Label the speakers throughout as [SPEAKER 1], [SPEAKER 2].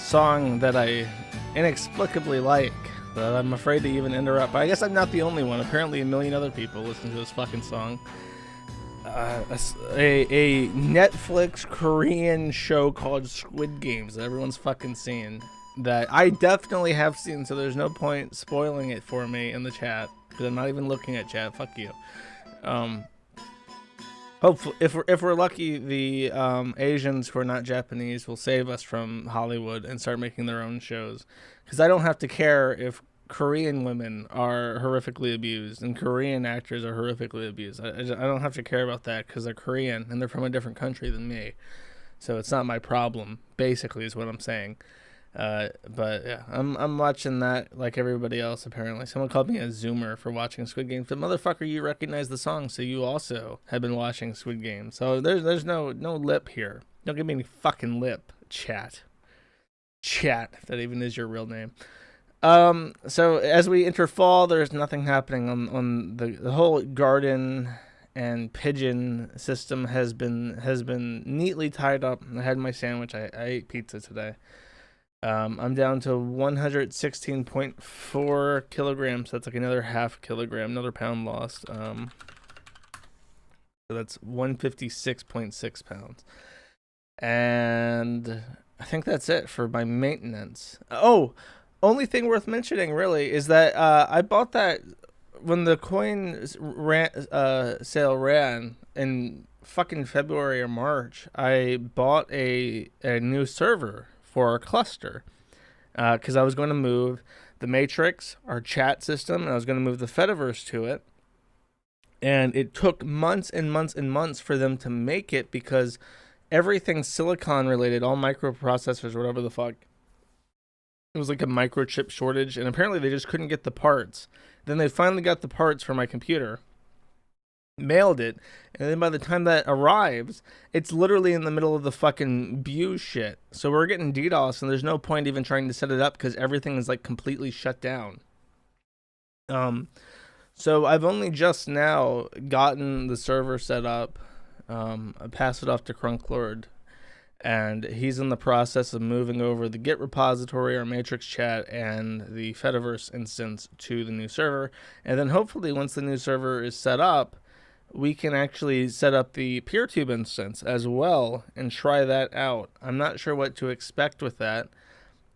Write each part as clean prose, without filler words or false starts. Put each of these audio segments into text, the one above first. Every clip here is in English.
[SPEAKER 1] song that I inexplicably like that I'm afraid to even interrupt. But I guess I'm not the only one. Apparently, a million other people listen to this fucking song. A Netflix Korean show called Squid Games that everyone's fucking seen. That I definitely have seen, so there's no point spoiling it for me in the chat because I'm not even looking at chat. Fuck you. Hopefully, if we're lucky, the Asians who are not Japanese will save us from Hollywood and start making their own shows. Because I don't have to care if Korean women are horrifically abused and Korean actors are horrifically abused. I don't have to care about that because they're Korean and they're from a different country than me. So it's not my problem, basically, is what I'm saying. But yeah, I'm watching that like everybody else apparently. Someone called me a Zoomer for watching Squid Games. But motherfucker, you recognize the song, so you also have been watching Squid Games. So there's no lip here. Don't give me any fucking lip, chat. Chat, if that even is your real name. So as we enter fall, there's nothing happening on the whole garden and pigeon system has been neatly tied up. I had my sandwich. I ate pizza today. I'm down to 116.4 kilograms. That's like another half kilogram, another pound lost. So that's 156.6 pounds. And I think that's it for my maintenance. Oh, only thing worth mentioning really is that I bought that when the coin sale ran in fucking February or March. I bought a new server for our cluster because I was going to move the Matrix, our chat system, and I was going to move the Fediverse to it. And it took months and months and months for them to make it because everything silicon related, all microprocessors, whatever the fuck, it was like a microchip shortage, and apparently they just couldn't get the parts. Then they finally got the parts for my computer, mailed it, and then by the time that arrives, it's literally in the middle of the fucking Vue shit. So we're getting DDoS, and there's no point even trying to set it up because everything is like completely shut down. So I've only just now gotten the server set up. I passed it off to Crunklord, and he's in the process of moving over the Git repository, our Matrix chat, and the Fediverse instance to the new server. And then hopefully once the new server is set up, we can actually set up the PeerTube instance as well and try that out. I'm not sure what to expect with that.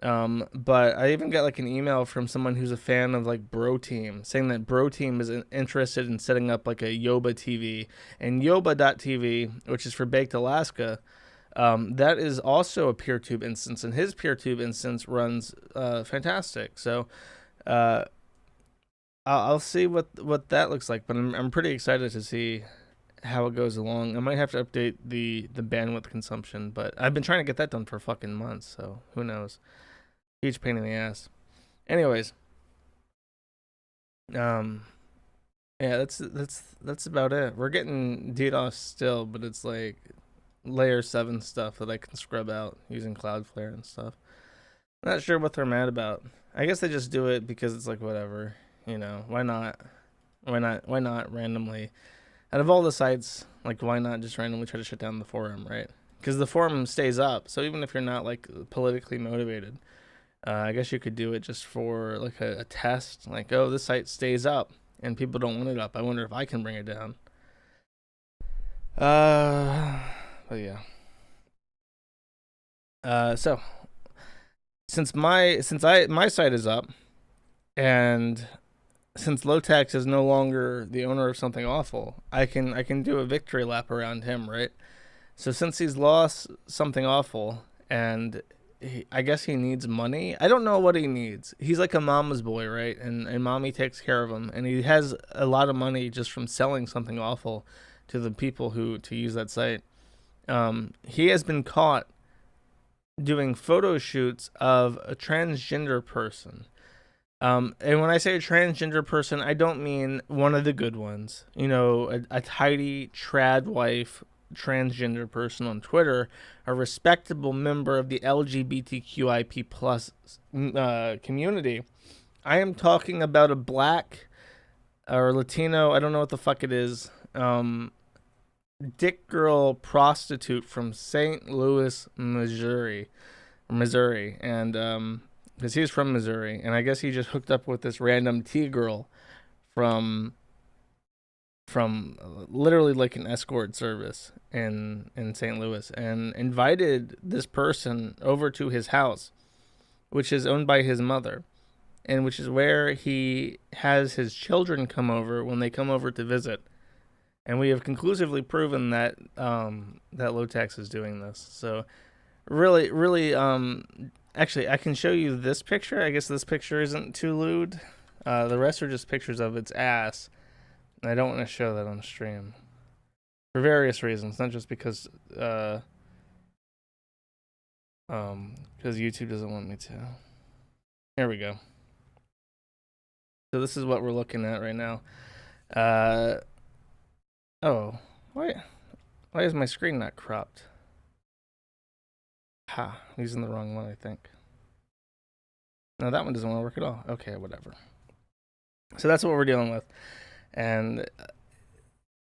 [SPEAKER 1] But I even got like an email from someone who's a fan of like BroTeam saying that BroTeam is interested in setting up like a Yoba TV, and Yoba.tv, which is for Baked Alaska, that is also a PeerTube instance, and his PeerTube instance runs fantastic. So I'll see what that looks like, but I'm pretty excited to see how it goes along. I might have to update the bandwidth consumption, but I've been trying to get that done for fucking months, so who knows. Huge pain in the ass. Anyways, yeah, that's about it. We're getting DDoS still, but it's like layer 7 stuff that I can scrub out using Cloudflare and stuff. I'm not sure what they're mad about. I guess they just do it because it's like whatever, you know. Why not randomly out of all the sites, like why not just randomly try to shut down the forum, right? Because the forum stays up, so even if you're not like politically motivated, I guess you could do it just for like a test, like, oh, this site stays up and people don't want it up. I wonder if I can bring it down. But yeah. So since my site is up, and since Lotax is no longer the owner of Something Awful, I can do a victory lap around him, right? So since he's lost Something Awful, and I guess he needs money. I don't know what he needs. He's like a mama's boy, right? And mommy takes care of him, and he has a lot of money just from selling Something Awful to the people who to use that site. He has been caught doing photo shoots of a transgender person. And when I say a transgender person, I don't mean one of the good ones. You know, a tidy trad wife transgender person on Twitter, a respectable member of the LGBTQIP plus community. I am talking about a black or Latino, I don't know what the fuck it is, dick girl prostitute from St. Louis, Missouri, Missouri, and because he's from Missouri, and I guess he just hooked up with this random T girl from literally like an escort service in St. Louis, and invited this person over to his house, which is owned by his mother, and which is where he has his children come over when they come over to visit. And we have conclusively proven that that Lowtax is doing this. So really, really, actually, I can show you this picture. I guess this picture isn't too lewd. The rest are just pictures of its ass. And I don't want to show that on stream for various reasons, not just because YouTube doesn't want me to. Here we go. So this is what we're looking at right now. Oh, why is my screen not cropped? Ha, I'm using the wrong one, I think. No, that one doesn't want to work at all. Okay, whatever. So that's what we're dealing with. And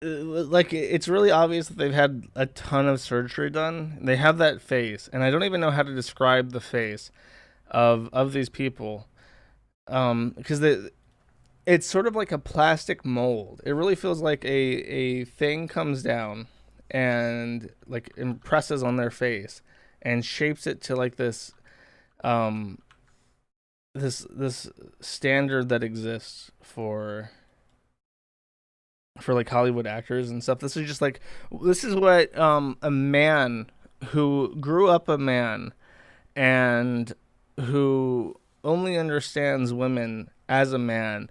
[SPEAKER 1] like, it's really obvious that they've had a ton of surgery done. They have that face, and I don't even know how to describe the face of these people, because it's sort of like a plastic mold. It really feels like a thing comes down and like impresses on their face and shapes it to like this this standard that exists for like Hollywood actors and stuff. This is just like, this is what a man who grew up a man and who only understands women as a man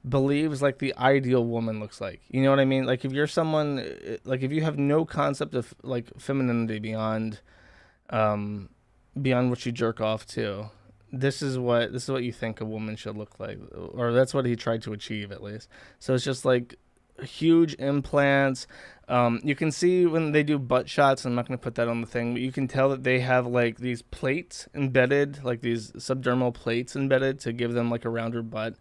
[SPEAKER 1] believes like the ideal woman looks like. You know what I mean? Like, if you're someone, like, if you have no concept of like femininity beyond what you jerk off to, this is what you think a woman should look like, or that's what he tried to achieve, at least. So it's just like huge implants. You can see when they do butt shots, I'm not going to put that on the thing, but you can tell that they have like these plates embedded, like these subdermal plates embedded to give them like a rounder butt.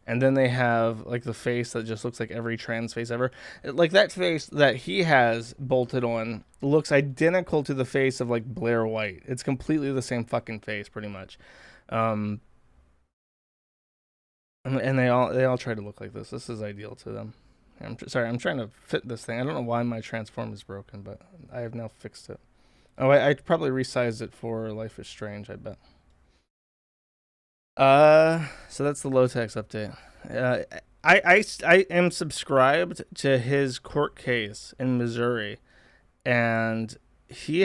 [SPEAKER 1] And then they have like the face that just looks like every trans face ever. Like, that face that he has bolted on looks identical to the face of like Blair White. It's completely the same fucking face, pretty much. And they all try to look like this. This is ideal to them. Sorry, I'm trying to fit this thing. I don't know why my transform is broken, but I have now fixed it. Oh, I probably resized it for Life is Strange, I bet. So that's the Lowtax update. I am subscribed to his court case in Missouri, and he's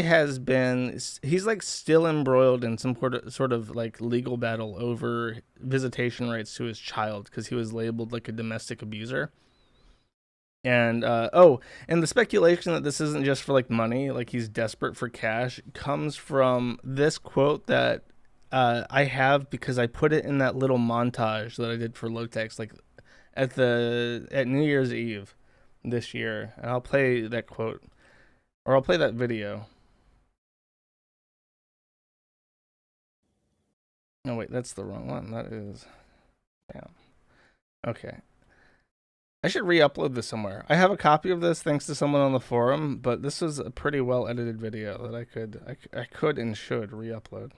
[SPEAKER 1] like still embroiled in some sort of like legal battle over visitation rights to his child, because he was labeled like a domestic abuser. And and the speculation that this isn't just for like money, like he's desperate for cash, comes from this quote that I have, because I put it in that little montage that I did for Lowtax, like at New Year's Eve this year. And I'll play that quote, or I'll play that video. No, wait, that's the wrong one. That is, yeah. Okay. I should re-upload this somewhere. I have a copy of this thanks to someone on the forum, but this is a pretty well edited video that I could and should re-upload.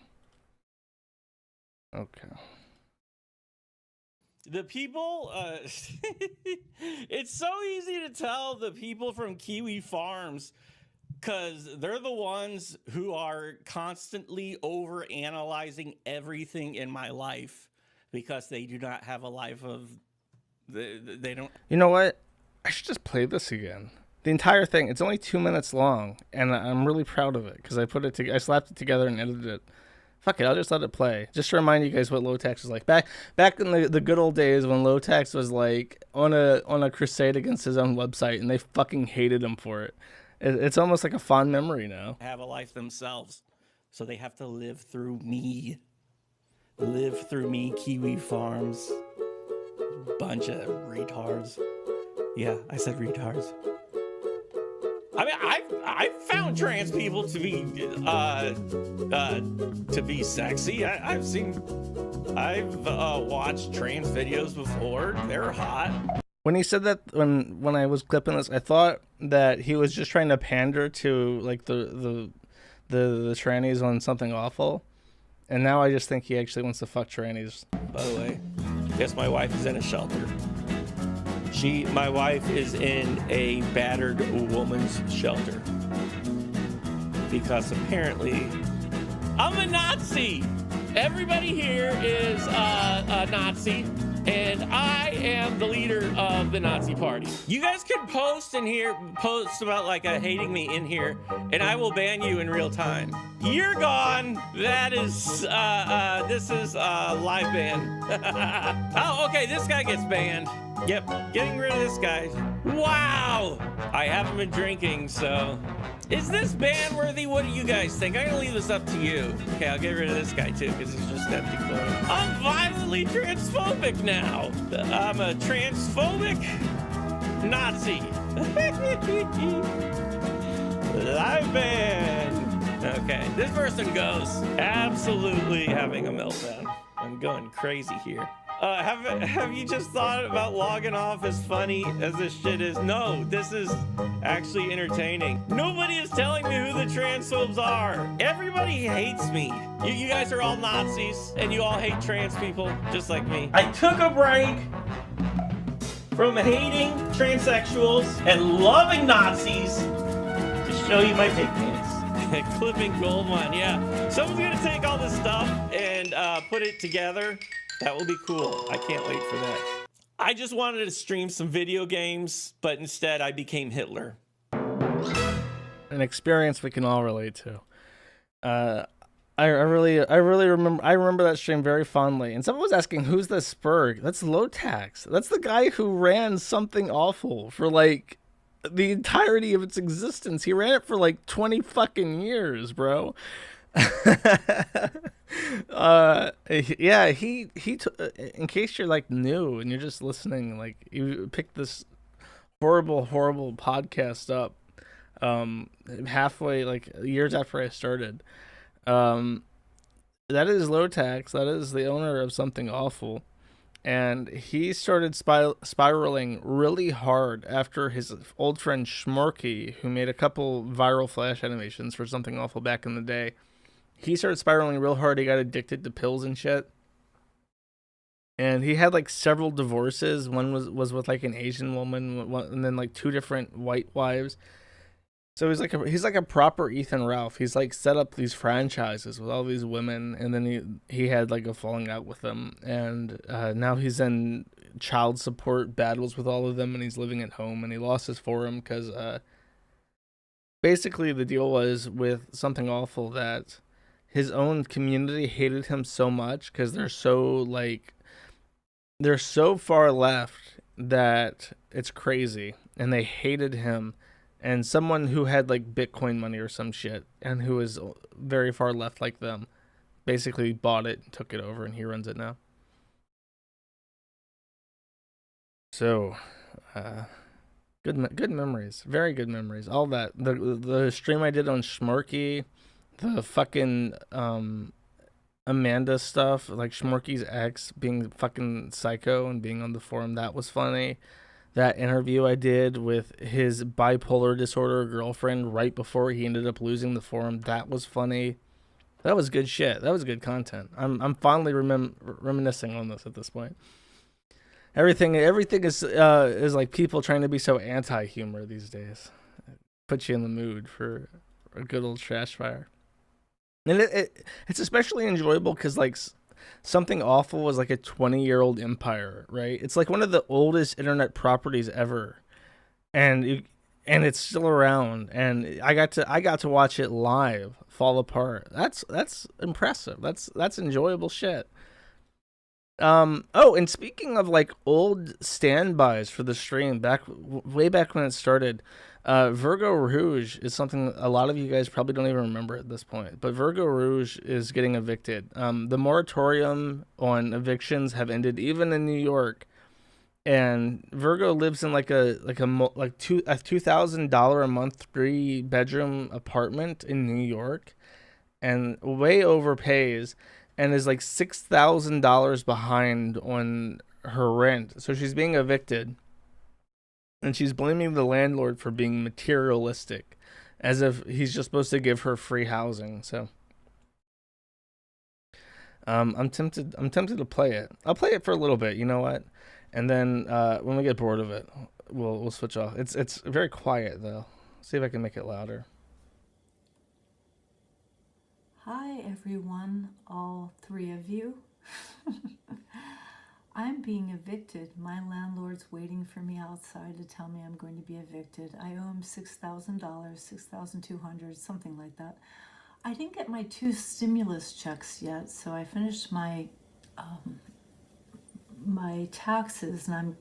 [SPEAKER 1] Okay.
[SPEAKER 2] The people, it's so easy to tell the people from Kiwi Farms, because they're the ones who are constantly over-analyzing everything in my life, because they do not have a life of, they don't.
[SPEAKER 1] You know what? I should just play this again. The entire thing. It's only 2 minutes long, and I'm really proud of it, because I slapped it together and edited it. Fuck it, I'll just let it play. Just to remind you guys what Lowtax was like. Back in the good old days when Lowtax was like on a crusade against his own website, and they fucking hated him for it. It's almost like a fond memory now.
[SPEAKER 2] Have a life themselves, so they have to live through me. Live through me, Kiwi Farms. Bunch of retards. Yeah, I said retards. I mean, I've found trans people to be sexy. I've watched trans videos before. They're hot.
[SPEAKER 1] When he said that, when I was clipping this, I thought that he was just trying to pander to like the trannies on Something Awful, And now I just think he actually wants to fuck trannies.
[SPEAKER 2] By the way, yes, my wife is in a shelter. My wife is in a battered woman's shelter. Because apparently, I'm a Nazi. Everybody here is a Nazi. And I am the leader of the Nazi party. You guys can post about like hating me in here, and I will ban you in real time. You're gone. That is, this is live ban. Oh, okay, this guy gets banned. Yep, getting rid of this guy. Wow. I haven't been drinking, so. Is this ban worthy? What do you guys think? I'm gonna leave this up to you. Okay, I'll get rid of this guy too, because he's just empty clothes. I'm violently transphobic now. I'm a transphobic Nazi. Live ban. Okay, this person goes absolutely having a meltdown. I'm going crazy here. Have you just thought about logging off, as funny as this shit is? No, this is actually entertaining. Nobody is telling me who the transphobes are. Everybody hates me. You guys are all Nazis, and you all hate trans people, just like me. I took a break from hating transsexuals and loving Nazis to show you my pig pants. Clipping Goldmine, yeah. Someone's gonna take all this stuff and put it together. That will be cool. I can't wait for that. I just wanted to stream some video games, but instead I became Hitler.
[SPEAKER 1] An experience we can all relate to. I really remember that stream very fondly. And someone was asking, who's the Spurg? That's Lotax. That's the guy who ran Something Awful for like the entirety of its existence. He ran it for like 20 fucking years, bro. Yeah, he in case you're like new and you're just listening, like you picked this horrible podcast up halfway, like years after I started. That is Lotax. That is the owner of Something Awful. And he started spiraling really hard after his old friend Schmorky, who made a couple viral Flash animations for Something Awful back in the day. He started spiraling real hard. He got addicted to pills and shit. And he had like several divorces. One was with like an Asian woman, and then like 2 different white wives. So he's like a proper Ethan Ralph. He's like set up these franchises with all these women, and then he had like a falling out with them, and now he's in child support battles with all of them, and he's living at home, and he lost his forum because basically the deal was with Something Awful that his own community hated him so much because they're so far left that it's crazy, and they hated him. And someone who had like Bitcoin money or some shit and who is very far left like them basically bought it, took it over, and he runs it now. So, good memories, very good memories. All that, the stream I did on Schmorky, the fucking Amanda stuff, like Schmorky's ex being fucking psycho and being on the forum, that was funny. That interview I did with his bipolar disorder girlfriend right before he ended up losing the forum, that was funny. That was good shit. That was good content. I'm fondly reminiscing on this at this point. Everything is like people trying to be so anti-humor these days. Puts you in the mood for a good old trash fire. And it's especially enjoyable because like Something Awful was like a 20-year-old empire, right? It's like one of the oldest internet properties ever, and it's still around. And I got to watch it live fall apart. That's impressive. That's enjoyable shit. Oh, and speaking of like old standbys for the stream, way back when it started, Virgo Rouge is something a lot of you guys probably don't even remember at this point, but Virgo Rouge is getting evicted. The moratorium on evictions have ended even in New York, and Virgo lives in like a $2,000 a month 3-bedroom apartment in New York, and way overpays, and is like $6,000 behind on her rent. So she's being evicted. And she's blaming the landlord for being materialistic, as if he's just supposed to give her free housing. So I'm tempted. I'm tempted to play it. I'll play it for a little bit. You know what? And then when we get bored of it, we'll switch off. It's very quiet though. See if I can make it louder.
[SPEAKER 3] Hi everyone, all three of you. I'm being evicted. My landlord's waiting for me outside to tell me I'm going to be evicted. I owe him $6,000, $6,200, something like that. I didn't get my 2 stimulus checks yet, so I finished my taxes, and I'm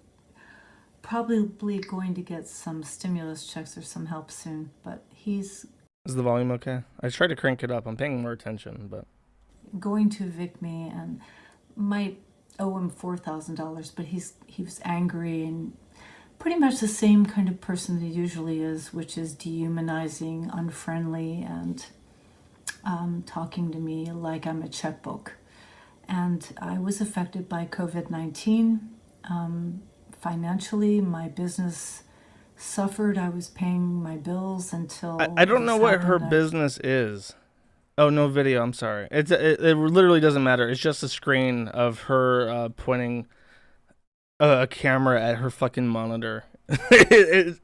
[SPEAKER 3] probably going to get some stimulus checks or some help soon. But he's
[SPEAKER 1] Is the volume okay? I tried to crank it up. I'm paying more attention, but
[SPEAKER 3] going to evict me, and might owe him $4,000. But he was angry and pretty much the same kind of person that he usually is, which is dehumanizing, unfriendly, and talking to me like I'm a checkbook. And I was affected by COVID-19. Financially, my business suffered. I was paying my bills until
[SPEAKER 1] I don't know
[SPEAKER 3] this
[SPEAKER 1] what her
[SPEAKER 3] happened.
[SPEAKER 1] business is. Oh, no video. I'm sorry. It literally doesn't matter. It's just a screen of her pointing a camera at her fucking monitor.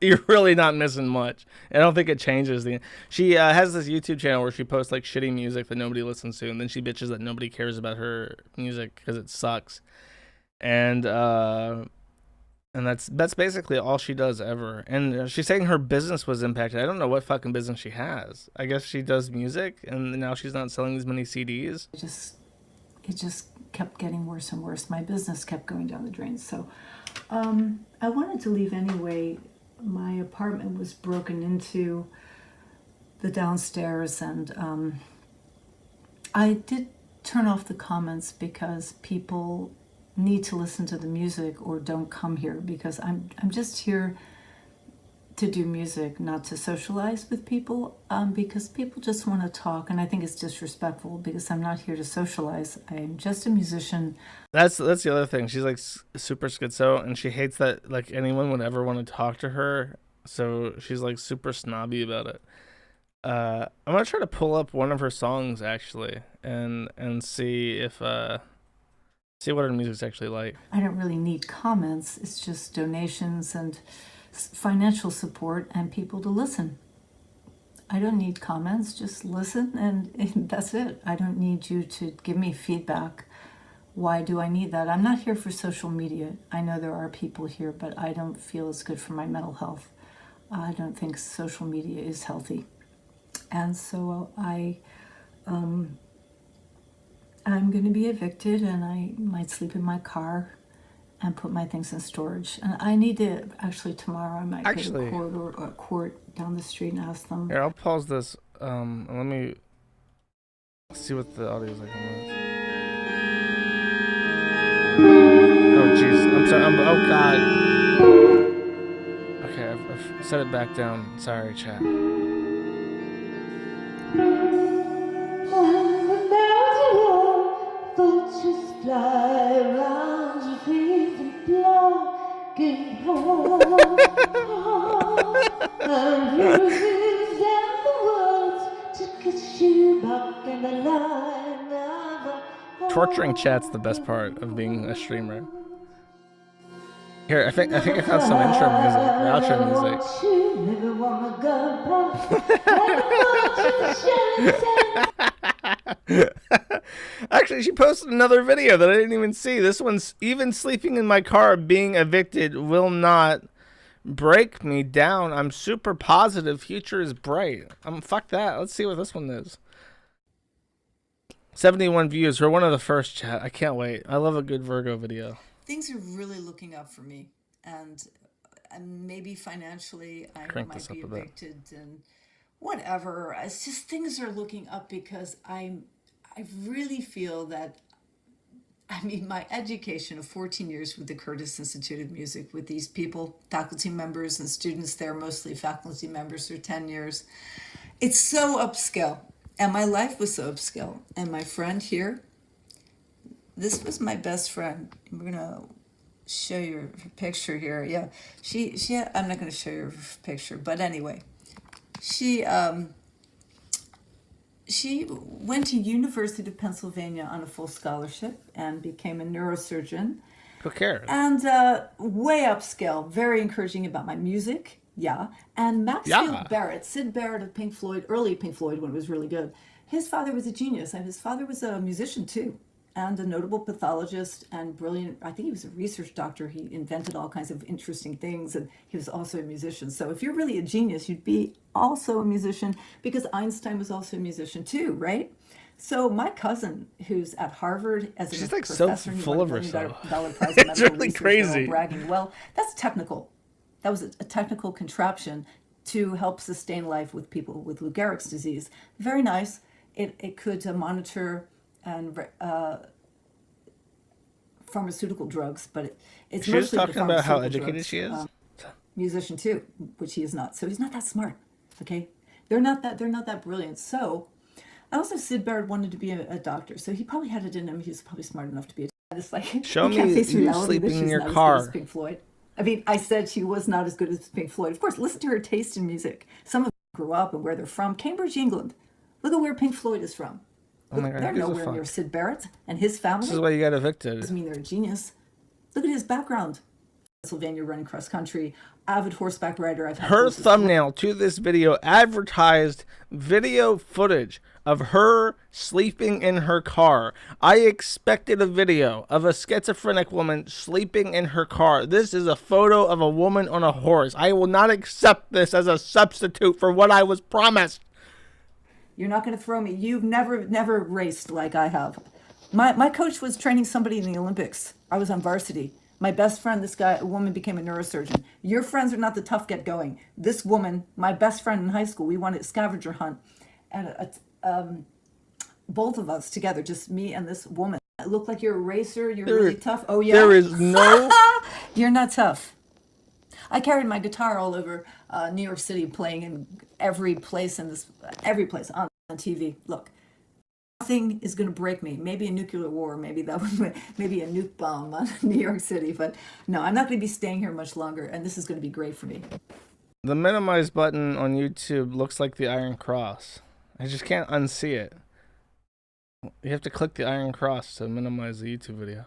[SPEAKER 1] You're really not missing much. I don't think it changes the. She has this YouTube channel where she posts like shitty music that nobody listens to, and then she bitches that nobody cares about her music because it sucks. And that's basically all she does ever. And she's saying her business was impacted. I don't know what fucking business she has. I guess she does music, and now she's not selling as many CDs.
[SPEAKER 3] It just kept getting worse and worse. My business kept going down the drain. So I wanted to leave anyway. My apartment was broken into, the downstairs, and I did turn off the comments because people need to listen to the music or don't come here, because I'm just here to do music, not to socialize with people, because people just want to talk, and I think it's disrespectful because I'm not here to socialize. I'm just a musician.
[SPEAKER 1] That's the other thing. She's like super schizo, and she hates that like anyone would ever want to talk to her. So she's like super snobby about it. I'm gonna try to pull up one of her songs actually, and see if see what her music's actually like.
[SPEAKER 3] I don't really need comments. It's just donations and financial support and people to listen. I don't need comments, just listen, and that's it. I don't need you to give me feedback. Why do I need that? I'm not here for social media. I know there are people here, but I don't feel it's good for my mental health. I don't think social media is healthy. And so I'm going to be evicted, and I might sleep in my car and put my things in storage. And I need to, actually tomorrow I might go
[SPEAKER 1] Actually,
[SPEAKER 3] to a court down the street and ask them.
[SPEAKER 1] here, I'll pause this. And let me see what the audio is like on this. Oh jeez, I'm sorry. Oh god. Okay, I've set it back down. Sorry, chat.
[SPEAKER 4] Vultures fly around your feet and blocking home. And bruises down the world to get you back in the line of
[SPEAKER 1] Torturing chat's the best part of being a streamer. Here, I think I found some intro music or outro music.
[SPEAKER 4] Never wanna go back.
[SPEAKER 1] Actually, she posted another video that I didn't even see. This one's even sleeping in my car, being evicted will not break me down. I'm super positive. Future is bright. Fuck that. Let's see what this one is. 71 views. We're one of the first, chat. I can't wait. I love a good Virgo video.
[SPEAKER 3] Things are really looking up for me, and maybe financially I
[SPEAKER 1] Crank
[SPEAKER 3] might
[SPEAKER 1] this
[SPEAKER 3] be
[SPEAKER 1] up a bit.
[SPEAKER 3] evicted and whatever. It's just things are looking up because I really feel that, I mean, my education of 14 years with the Curtis Institute of Music, with these people, faculty members and students there, mostly faculty members for 10 years, it's so upscale. And my life was so upscale. And my friend here, this was my best friend. We're gonna show you her picture here. Yeah, she I'm not gonna show you her picture, but anyway, she she went to University of Pennsylvania on a full scholarship and became a neurosurgeon.
[SPEAKER 1] Who cares?
[SPEAKER 3] And way upscale, very encouraging about my music. Yeah. And Maxfield
[SPEAKER 1] Yeah.
[SPEAKER 3] Barrett, Sid Barrett of Pink Floyd, early Pink Floyd when it was really good. His father was a genius, and his father was a musician too, and a notable pathologist and brilliant. I think he was a research doctor. He invented all kinds of interesting things, and he was also a musician. So if you're really a genius, you'd be also a musician, because Einstein was also a musician too, right? So my cousin, who's at Harvard as a
[SPEAKER 1] She's like so
[SPEAKER 3] professor, and he
[SPEAKER 1] full
[SPEAKER 3] won
[SPEAKER 1] of
[SPEAKER 3] a $1 million
[SPEAKER 1] herself.
[SPEAKER 3] prize in
[SPEAKER 1] It's
[SPEAKER 3] medical
[SPEAKER 1] really
[SPEAKER 3] research, they're all
[SPEAKER 1] crazy.
[SPEAKER 3] bragging. Well, that's technical. That was a technical contraption to help sustain life with people with Lou Gehrig's disease. Very nice. It could monitor and pharmaceutical drugs, but it's
[SPEAKER 1] She was
[SPEAKER 3] mostly the
[SPEAKER 1] talking about how
[SPEAKER 3] pharmaceutical
[SPEAKER 1] educated
[SPEAKER 3] drugs.
[SPEAKER 1] she is.
[SPEAKER 3] Musician too, which he is not. So he's not that smart. Okay, they're not that brilliant. So also Sid Barrett wanted to be a doctor, so he probably had it in him. He was probably smart enough to be a doctor. It's like
[SPEAKER 1] Show
[SPEAKER 3] you can't
[SPEAKER 1] me
[SPEAKER 3] face
[SPEAKER 1] you
[SPEAKER 3] reality that
[SPEAKER 1] sleeping in
[SPEAKER 3] she's
[SPEAKER 1] your
[SPEAKER 3] not
[SPEAKER 1] car.
[SPEAKER 3] as good as Pink Floyd. I mean, I said she was not as good as Pink Floyd. Of course, listen to her taste in music. Some of them grew up and where they're from. Cambridge, England. Look at where Pink Floyd is from.
[SPEAKER 1] Oh my God,
[SPEAKER 3] They're
[SPEAKER 1] who gives a
[SPEAKER 3] nowhere
[SPEAKER 1] fuck?
[SPEAKER 3] near Sid Barrett and his family.
[SPEAKER 1] This is why you got evicted.
[SPEAKER 3] Doesn't mean they're a genius. Look at his background. Pennsylvania, running cross country, avid horseback rider. I've had
[SPEAKER 1] Her
[SPEAKER 3] horses.
[SPEAKER 1] thumbnail to this video advertised video footage of her sleeping in her car. I expected a video of a schizophrenic woman sleeping in her car. This is a photo of a woman on a horse. I will not accept this as a substitute for what I was promised.
[SPEAKER 3] You're not going to throw me. You've never raced like I have. My coach was training somebody in the Olympics. I was on varsity. My best friend, a woman became a neurosurgeon. Your friends are not the tough get going. This woman, my best friend in high school, we went a scavenger hunt, and both of us together, just me and this woman. It looked like you're a racer. You're really tough. Oh yeah.
[SPEAKER 1] There is no...
[SPEAKER 3] You're not tough. I carried my guitar all over New York City, playing in every place on TV. Look, nothing is going to break me. Maybe a nuclear war, maybe a nuke bomb on New York City, but no, I'm not going to be staying here much longer, and this is going to be great for me.
[SPEAKER 1] The minimize button on YouTube looks like the Iron Cross. I just can't unsee it. You have to click the Iron Cross to minimize the YouTube video.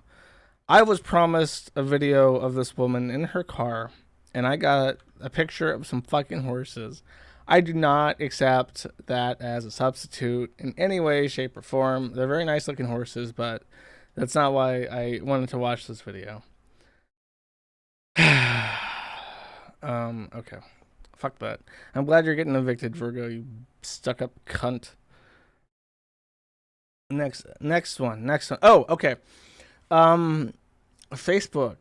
[SPEAKER 1] I was promised a video of this woman in her car, and I got a picture of some fucking horses. I do not accept that as a substitute in any way, shape, or form. They're very nice looking horses, but that's not why I wanted to watch this video. Okay. Fuck that. I'm glad you're getting evicted, Virgo, you stuck up cunt. Next one. Oh, okay. Facebook.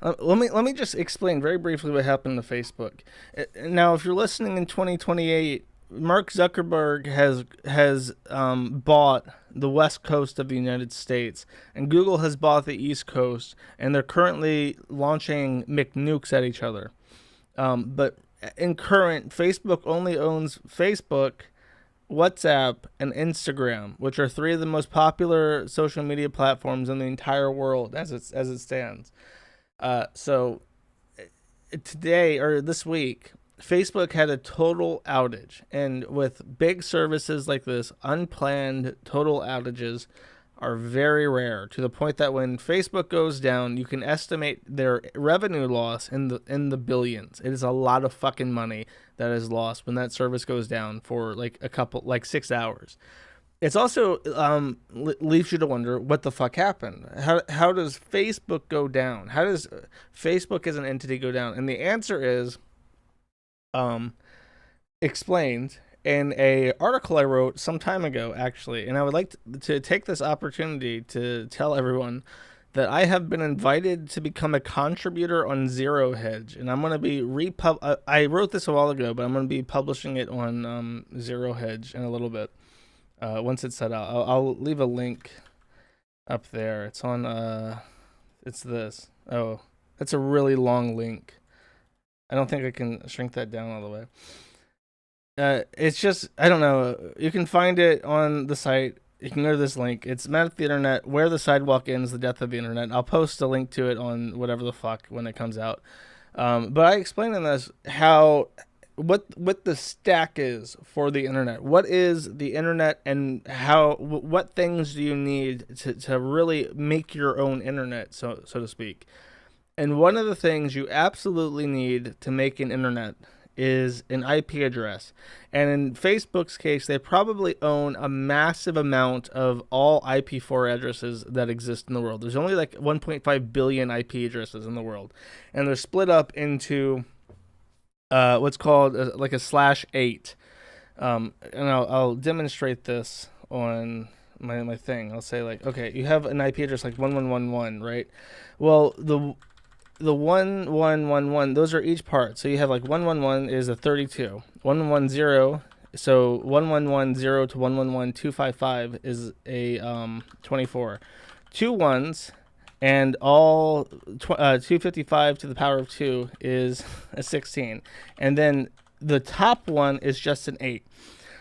[SPEAKER 1] Let me just explain very briefly what happened to Facebook. Now, if you're listening in 2028, Mark Zuckerberg has bought the West Coast of the United States, and Google has bought the East Coast, and they're currently launching McNukes at each other. But in current, Facebook only owns Facebook, WhatsApp, and Instagram, which are three of the most popular social media platforms in the entire world as it stands. So today or this week, Facebook had a total outage, and with big services like this, unplanned total outages are very rare, to the point that when Facebook goes down, you can estimate their revenue loss in the billions. It is a lot of fucking money that is lost when that service goes down for like 6 hours. It's also leaves you to wonder what the fuck happened. How does Facebook go down? How does Facebook as an entity go down? And the answer is explained in a article I wrote some time ago, actually. And I would like to take this opportunity to tell everyone that I have been invited to become a contributor on Zero Hedge, and I'm going to be I wrote this a while ago, but I'm going to be publishing it on Zero Hedge in a little bit. Once it's set out, I'll leave a link up there. It's on, it's this. Oh, that's a really long link. I don't think I can shrink that down all the way. It's just, I don't know. You can find it on the site. You can go to this link. It's Men at the Internet, Where the Sidewalk Ends, The Death of the Internet. I'll post a link to it on whatever the fuck when it comes out. But I explained in this how what the stack is for the internet. What is the internet, and what things do you need to really make your own internet, so to speak. And one of the things you absolutely need to make an internet is an IP address. And in Facebook's case, they probably own a massive amount of all IP4 addresses that exist in the world. There's only like 1.5 billion IP addresses in the world. And they're split up into what's called like a /8. And I'll demonstrate this on my thing. I'll say like, okay, you have an IP address like 1111, right? Well, the 1111, those are each part. So you have like 111 is a 32. 110, so 1110 to 111255 is a 24. Two ones and all 255 to the power of 2 is a 16. And then the top one is just an 8.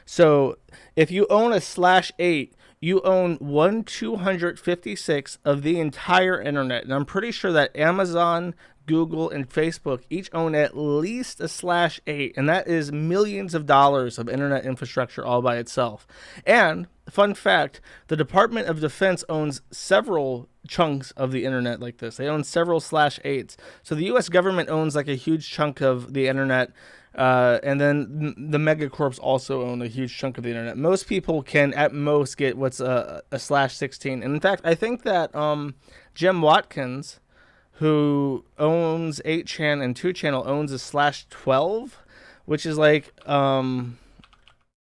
[SPEAKER 1] So if you own a /8, you own 1/256 of the entire internet. And I'm pretty sure that Amazon, Google, and Facebook each own at least a /8. And that is millions of dollars of internet infrastructure all by itself. And fun fact, the Department of Defense owns several chunks of the internet like this. They own several /8s. So the US government owns like a huge chunk of the internet. And then the megacorps also own a huge chunk of the internet. Most people can at most get what's a /16. And in fact, I think that Jim Watkins, who owns 8chan and 2channel, owns a /12, which is like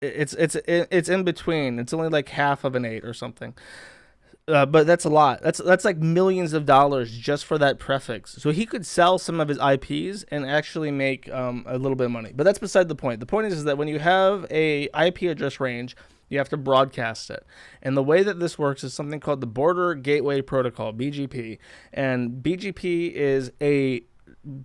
[SPEAKER 1] it's in between. It's only like half of an 8 or something. But that's a lot. That's like millions of dollars just for that prefix. So he could sell some of his IPs and actually make a little bit of money. But that's beside the point. The point is that when you have a IP address range, you have to broadcast it. And the way that this works is something called the Border Gateway Protocol, BGP. And BGP is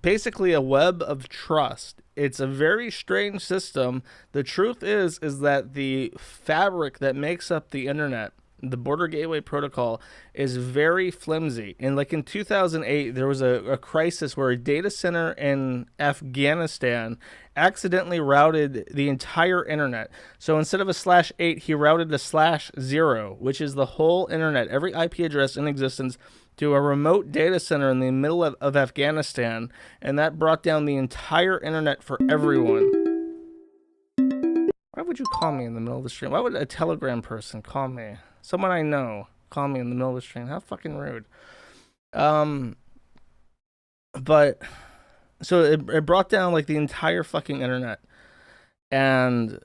[SPEAKER 1] basically a web of trust. It's a very strange system. The truth is that the fabric that makes up the internet, the Border Gateway Protocol, is very flimsy. And like in 2008, there was a crisis where a data center in Afghanistan accidentally routed the entire internet. So instead of a /8, he routed a /0, which is the whole internet, every IP address in existence, to a remote data center in the middle of Afghanistan. And that brought down the entire internet for everyone. Why would you call me in the middle of the stream? Why would a Telegram person call me? Someone I know call me in the middle of the stream. How fucking rude. But so it brought down like the entire fucking internet. And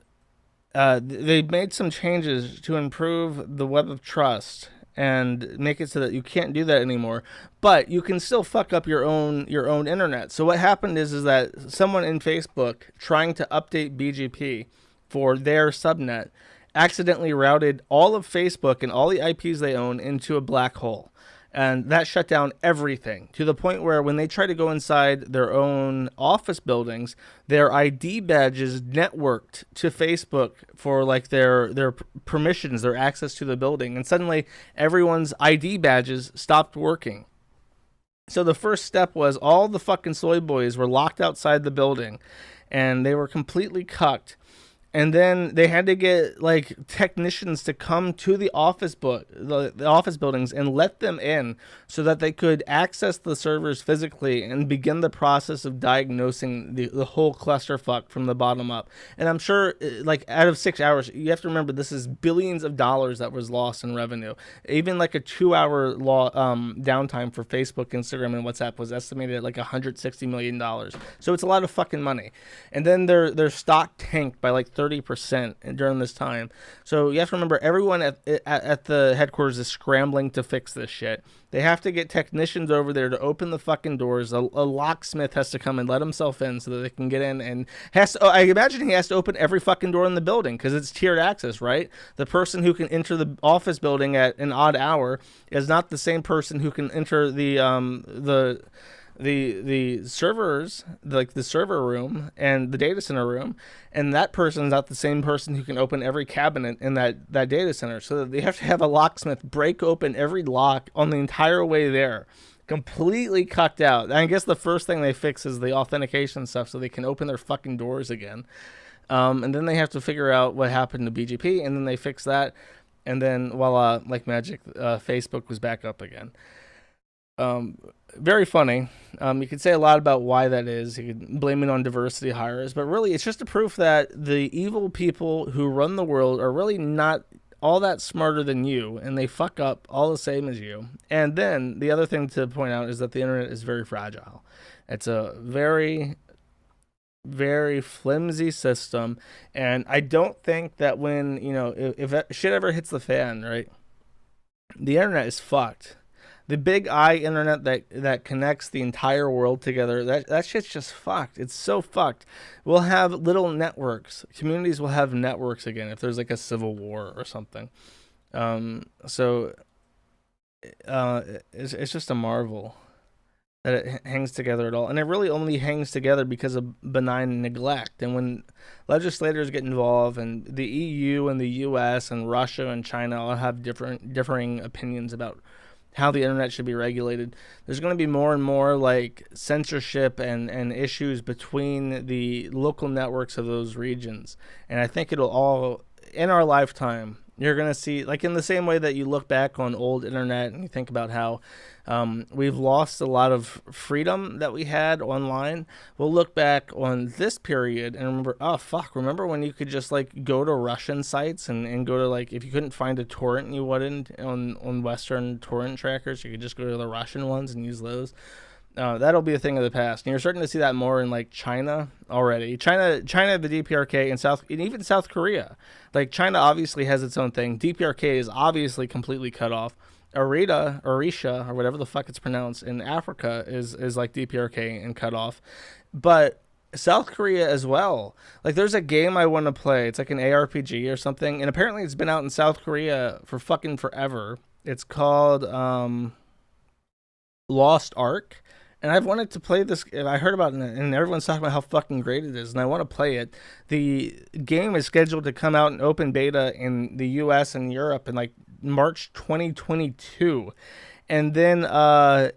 [SPEAKER 1] they made some changes to improve the web of trust and make it so that you can't do that anymore. But you can still fuck up your own internet. So what happened is that someone in Facebook trying to update BGP for their subnet accidentally routed all of Facebook and all the IPs they own into a black hole. And that shut down everything to the point where when they try to go inside their own office buildings, their ID badges networked to Facebook for like their permissions, their access to the building. And suddenly everyone's ID badges stopped working. So the first step was all the fucking soy boys were locked outside the building and they were completely cucked. And then they had to get like technicians to come to the office the office buildings and let them in so that they could access the servers physically and begin the process of diagnosing the whole clusterfuck from the bottom up. And I'm sure like out of 6 hours, you have to remember this is billions of dollars that was lost in revenue. Even like a 2-hour downtime for Facebook, Instagram, and WhatsApp was estimated at like $160 million. So it's a lot of fucking money. And then their stock tanked by like 30% during this time. So you have to remember everyone at the headquarters is scrambling to fix this shit. They have to get technicians over there to open the fucking doors. A locksmith has to come and let himself in so that they can get in, and I imagine he has to open every fucking door in the building because it's tiered access, right? The person who can enter the office building at an odd hour is not the same person who can enter the servers, like the server room and the data center room, and that person is not the same person who can open every cabinet in that data center. So they have to have a locksmith break open every lock on the entire way there. completely cucked out. I guess the first thing they fix is the authentication stuff so they can open their fucking doors again. And then they have to figure out what happened to BGP, and then they fix that. And then, voila, like magic, Facebook was back up again. Very funny. You could say a lot about why that is. You could blame it on diversity hires, but really it's just a proof that the evil people who run the world are really not all that smarter than you, and they fuck up all the same as you. And then the other thing to point out is that the internet is very fragile. It's a very, very flimsy system, and I don't think that when, if shit ever hits the fan, right, the internet is fucked. The big I internet that connects the entire world together, that shit's just fucked. It's so fucked. We'll have little networks. Communities will have networks again if there's like a civil war or something. So it's just a marvel that it hangs together at all. And it really only hangs together because of benign neglect. And when legislators get involved, and the EU and the US and Russia and China all have differing opinions about how the internet should be regulated, there's going to be more and more like censorship and issues between the local networks of those regions. And I think it'll all, in our lifetime, you're going to see, like in the same way that you look back on old internet and you think about how we've lost a lot of freedom that we had online. We'll look back on this period and remember, remember when you could just like go to Russian sites and go to, like, if you couldn't find a torrent you wanted on Western torrent trackers, you could just go to the Russian ones and use those. That'll be a thing of the past. And you're starting to see that more in like China already. China, the DPRK, and even South Korea. Like China obviously has its own thing. DPRK is obviously completely cut off. Orisha, or whatever the fuck it's pronounced, in Africa is like DPRK and cut off. But South Korea as well. Like there's a game I want to play. It's like an ARPG or something, and apparently it's been out in South Korea for fucking forever. It's called Lost Ark. And I've wanted to play this. I heard about it, and everyone's talking about how fucking great it is, and I want to play it. The game is scheduled to come out in open beta in the US and Europe in like March 2022. And then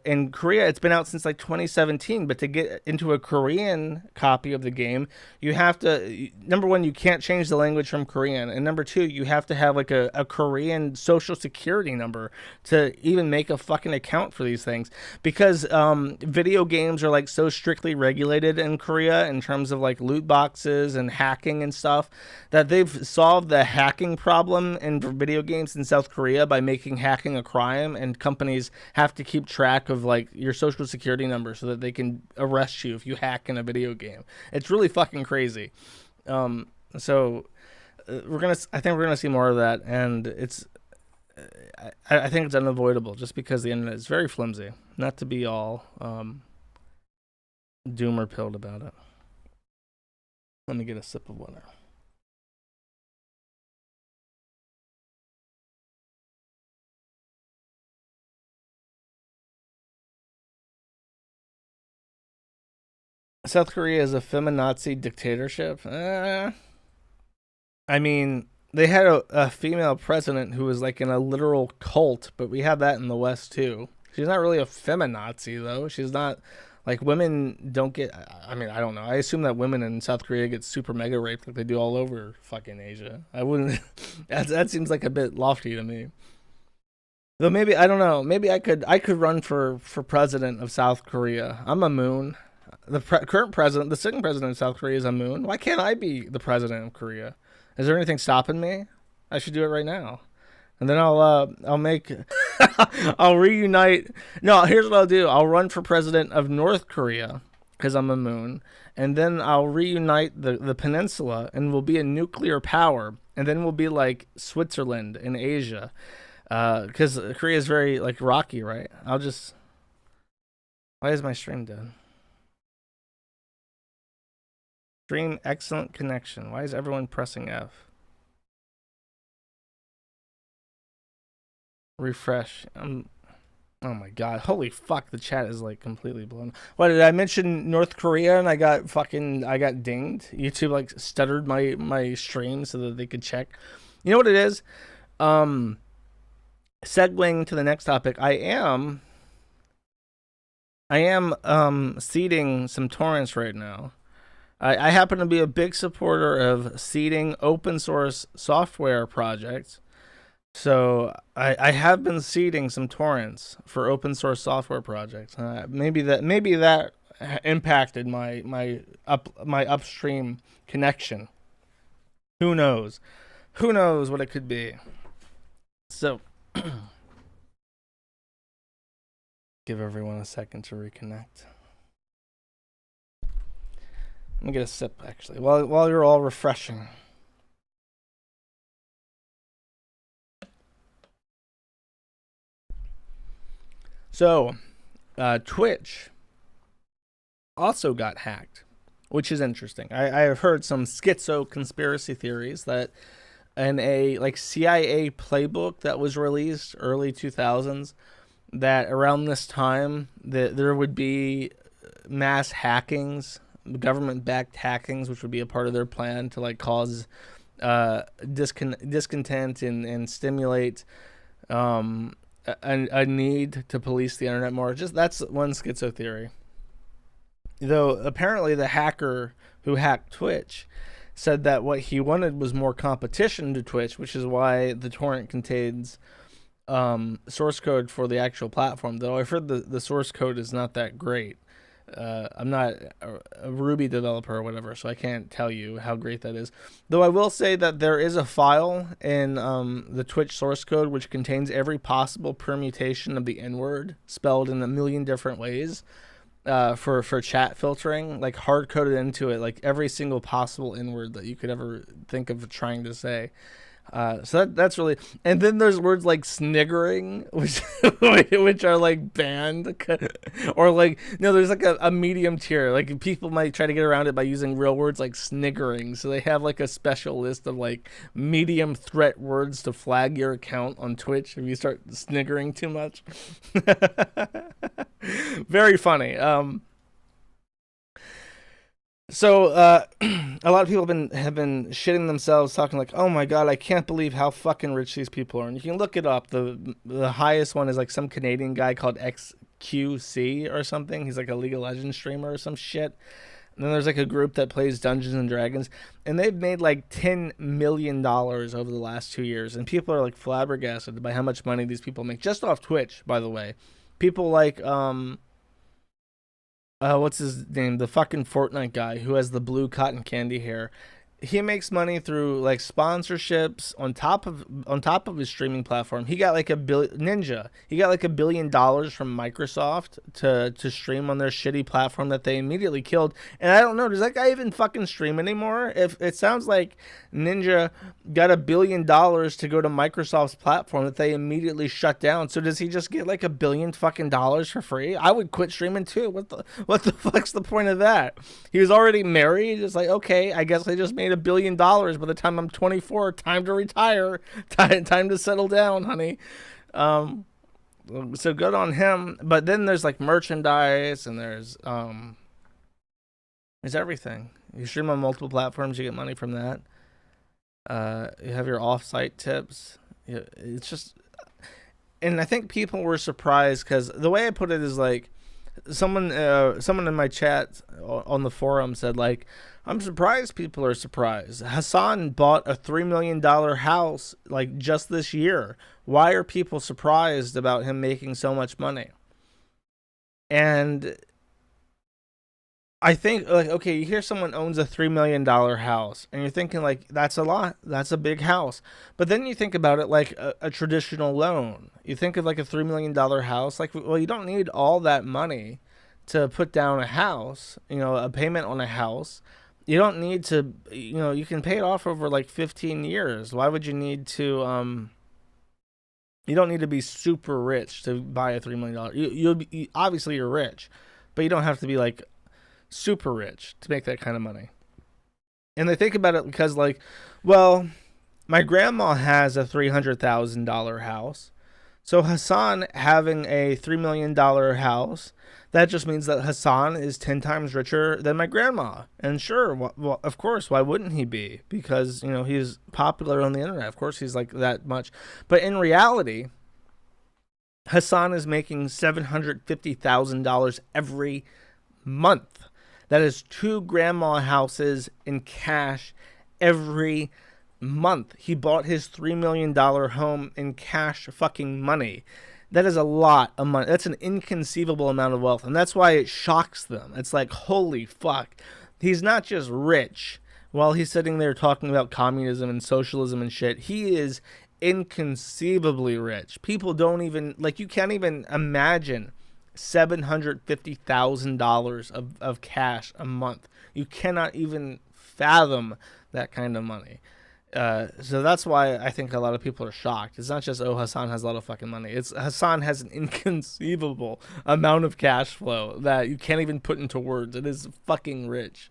[SPEAKER 1] in Korea, it's been out since like 2017. But to get into a Korean copy of the game, you have to, number one, you can't change the language from Korean. And number two, you have to have like a Korean social security number to even make a fucking account for these things. Because video games are like so strictly regulated in Korea in terms of like loot boxes and hacking and stuff, that they've solved the hacking problem in video games in South Korea by making hacking a crime, and companies have to keep track of like your social security number so that they can arrest you if you hack in a video game. It's really fucking crazy. I think we're gonna see more of that, and I think it's unavoidable just because the internet is very flimsy. Not to be all doomer pilled about it. Let me get a sip of water. South Korea is a feminazi dictatorship. I mean, they had a female president who was like in a literal cult, but we have that in the West too. She's not really a feminazi though. She's not, like, women don't get, I mean, I don't know. I assume that women in South Korea get super mega raped like they do all over fucking Asia. I wouldn't, that seems like a bit lofty to me. Though maybe, I don't know, maybe I could run for president of South Korea. I'm a moon. The current president, the sitting president of South Korea, is a moon. Why can't I be the president of Korea? Is there anything stopping me? I should do it right now, and then I'll make, I'll reunite. No, here's what I'll do. I'll run for president of North Korea because I'm a moon, and then I'll reunite the peninsula, and we'll be a nuclear power, and then we'll be like Switzerland in Asia, because Korea is very like rocky, right? Why is my stream dead? Stream excellent connection. Why is everyone pressing F? Refresh. Oh my god. Holy fuck, the chat is like completely blown. What, did I mention North Korea and I got dinged? YouTube like stuttered my stream so that they could check. You know what it is? Segueing to the next topic, I am I am seeding some torrents right now. I happen to be a big supporter of seeding open source software projects. So I have been seeding some torrents for open source software projects. Maybe that impacted my upstream connection. Who knows? Who knows what it could be? So give everyone a second to reconnect. Let me get a sip actually while you're all refreshing. So, Twitch also got hacked, which is interesting. I have heard some schizo conspiracy theories that in a like CIA playbook that was released early 2000s, that around this time that there would be mass hackings, government-backed hackings, which would be a part of their plan to like cause discontent and stimulate a need to police the internet more. Just that's one schizo theory. Though apparently the hacker who hacked Twitch said that what he wanted was more competition to Twitch, which is why the torrent contains source code for the actual platform. Though I've heard the source code is not that great. I'm not a Ruby developer or whatever, so I can't tell you how great that is. Though I will say that there is a file in the Twitch source code which contains every possible permutation of the N-word spelled in a million different ways for chat filtering, like hard-coded into it, like every single possible N-word that you could ever think of trying to say. So that's really, and then there's words like sniggering, which are like banned, or like no, there's like a medium tier. Like people might try to get around it by using real words like sniggering. So they have like a special list of like medium threat words to flag your account on Twitch if you start sniggering too much. Very funny. So a lot of people have been shitting themselves, talking like, "Oh my god, I can't believe how fucking rich these people are." And you can look it up. The highest one is like some Canadian guy called XQC or something. He's like a League of Legends streamer or some shit. And then there's like a group that plays Dungeons and Dragons, and they've made like $10 million over the last 2 years. And people are like flabbergasted by how much money these people make just off Twitch. By the way, people like what's his name? The fucking Fortnite guy who has the blue cotton candy hair. He makes money through like sponsorships on top of his streaming platform. He got like Ninja. He got like $1 billion from Microsoft to stream on their shitty platform that they immediately killed. And I don't know, does that guy even fucking stream anymore? If it sounds like Ninja got $1 billion to go to Microsoft's platform that they immediately shut down. So does he just get like $1 billion fucking dollars for free? I would quit streaming too. What the fuck's the point of that? He was already married. It's like, okay, I guess I just made $1 billion by the time I'm 24. Time to retire. Time to settle down, honey. So good on him. But then there's like merchandise and there's everything. You stream on multiple platforms, you get money from that. You have your off-site tips. It's just, and I think people were surprised because the way I put it is like someone in my chat on the forum said like, I'm surprised people are surprised. Hassan bought a $3 million house like just this year. Why are people surprised about him making so much money? And I think like, okay, you hear someone owns a $3 million house and you're thinking like, that's a lot. That's a big house. But then you think about it like a traditional loan. You think of like a $3 million house, like, well, you don't need all that money to put down a house, a payment on a house. You don't need to, you can pay it off over like 15 years. Why would you need to, you don't need to be super rich to buy a $3 million. Obviously you're rich, but you don't have to be like super rich to make that kind of money. And they think about it because like, well, my grandma has a $300,000 house. So Hassan having a $3 million house, that just means that Hassan is 10 times richer than my grandma. And sure, well, of course, why wouldn't he be? Because, he's popular on the internet. Of course, he's like that much. But in reality, Hassan is making $750,000 every month. That is 2 grandma houses in cash every month. He bought his $3 million home in cash fucking money. That is a lot of money. That's an inconceivable amount of wealth. And that's why it shocks them. It's like, holy fuck. He's not just rich while he's sitting there talking about communism and socialism and shit. He is inconceivably rich. People don't even, like, you can't even imagine $750,000 of cash a month. You cannot even fathom that kind of money. So that's why I think a lot of people are shocked. It's not just, oh, Hassan has a lot of fucking money. It's Hassan has an inconceivable amount of cash flow that you can't even put into words. It is fucking rich.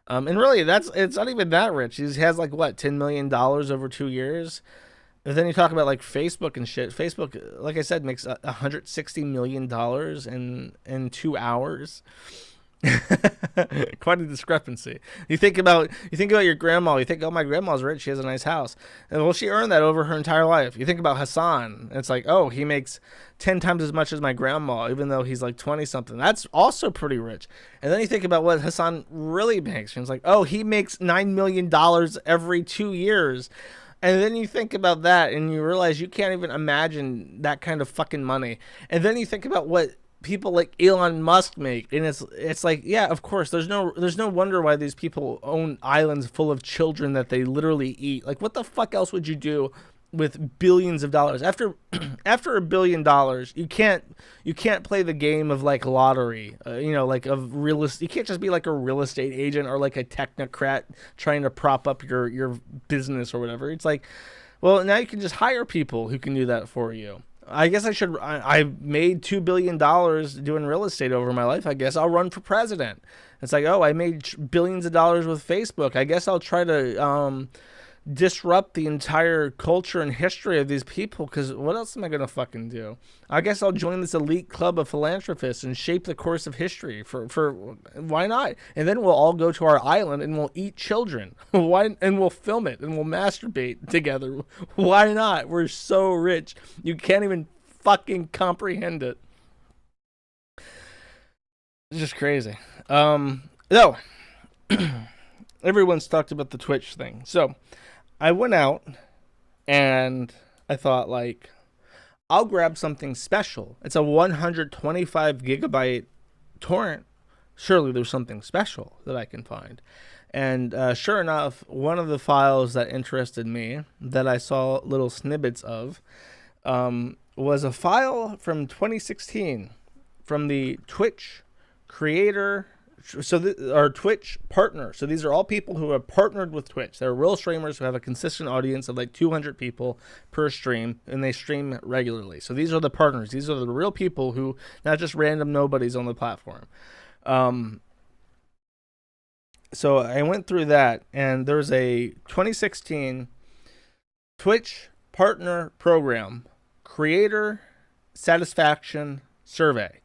[SPEAKER 1] And really, it's not even that rich. He has like, what, $10 million over 2 years? And then you talk about like Facebook and shit. Facebook, like I said, makes $160 million in 2 hours. Quite a discrepancy. You think about your grandma. You think, oh, my grandma's rich. She has a nice house. And well, she earned that over her entire life. You think about Hassan. It's like, oh, he makes 10 times as much as my grandma, even though he's like 20 something. That's also pretty rich. And then you think about what Hassan really makes. And it's like, oh, he makes $9 million every 2 years. And then you think about that and you realize you can't even imagine that kind of fucking money. And then you think about what people like Elon Musk make, and it's like, yeah, of course, there's no wonder why these people own islands full of children that they literally eat. Like, what the fuck else would you do with billions of dollars? After $1 billion, you can't play the game of like lottery, like of real estate. You can't just be like a real estate agent or like a technocrat trying to prop up your business or whatever. It's like, well, now you can just hire people who can do that for you. I guess I made $2 billion doing real estate over my life. I guess I'll run for president. It's like, oh, I made billions of dollars with Facebook. I guess I'll try to disrupt the entire culture and history of these people, because what else am I going to fucking do? I guess I'll join this elite club of philanthropists and shape the course of history for why not? And then we'll all go to our island and we'll eat children. And we'll film it and we'll masturbate together. Why not? We're so rich. You can't even fucking comprehend it. It's just crazy. No. Everyone's talked about the Twitch thing. So I went out and I thought, like, I'll grab something special. It's a 125 gigabyte torrent. Surely there's something special that I can find. And sure enough, one of the files that interested me, that I saw little snippets of, was a file from 2016 from the Twitch creator. Our Twitch partner. So these are all people who have partnered with Twitch. They're real streamers who have a consistent audience of like 200 people per stream, and they stream regularly. So these are the partners. These are the real people who, not just random nobodies on the platform. So I went through that, and there's a 2016 Twitch partner program creator satisfaction survey.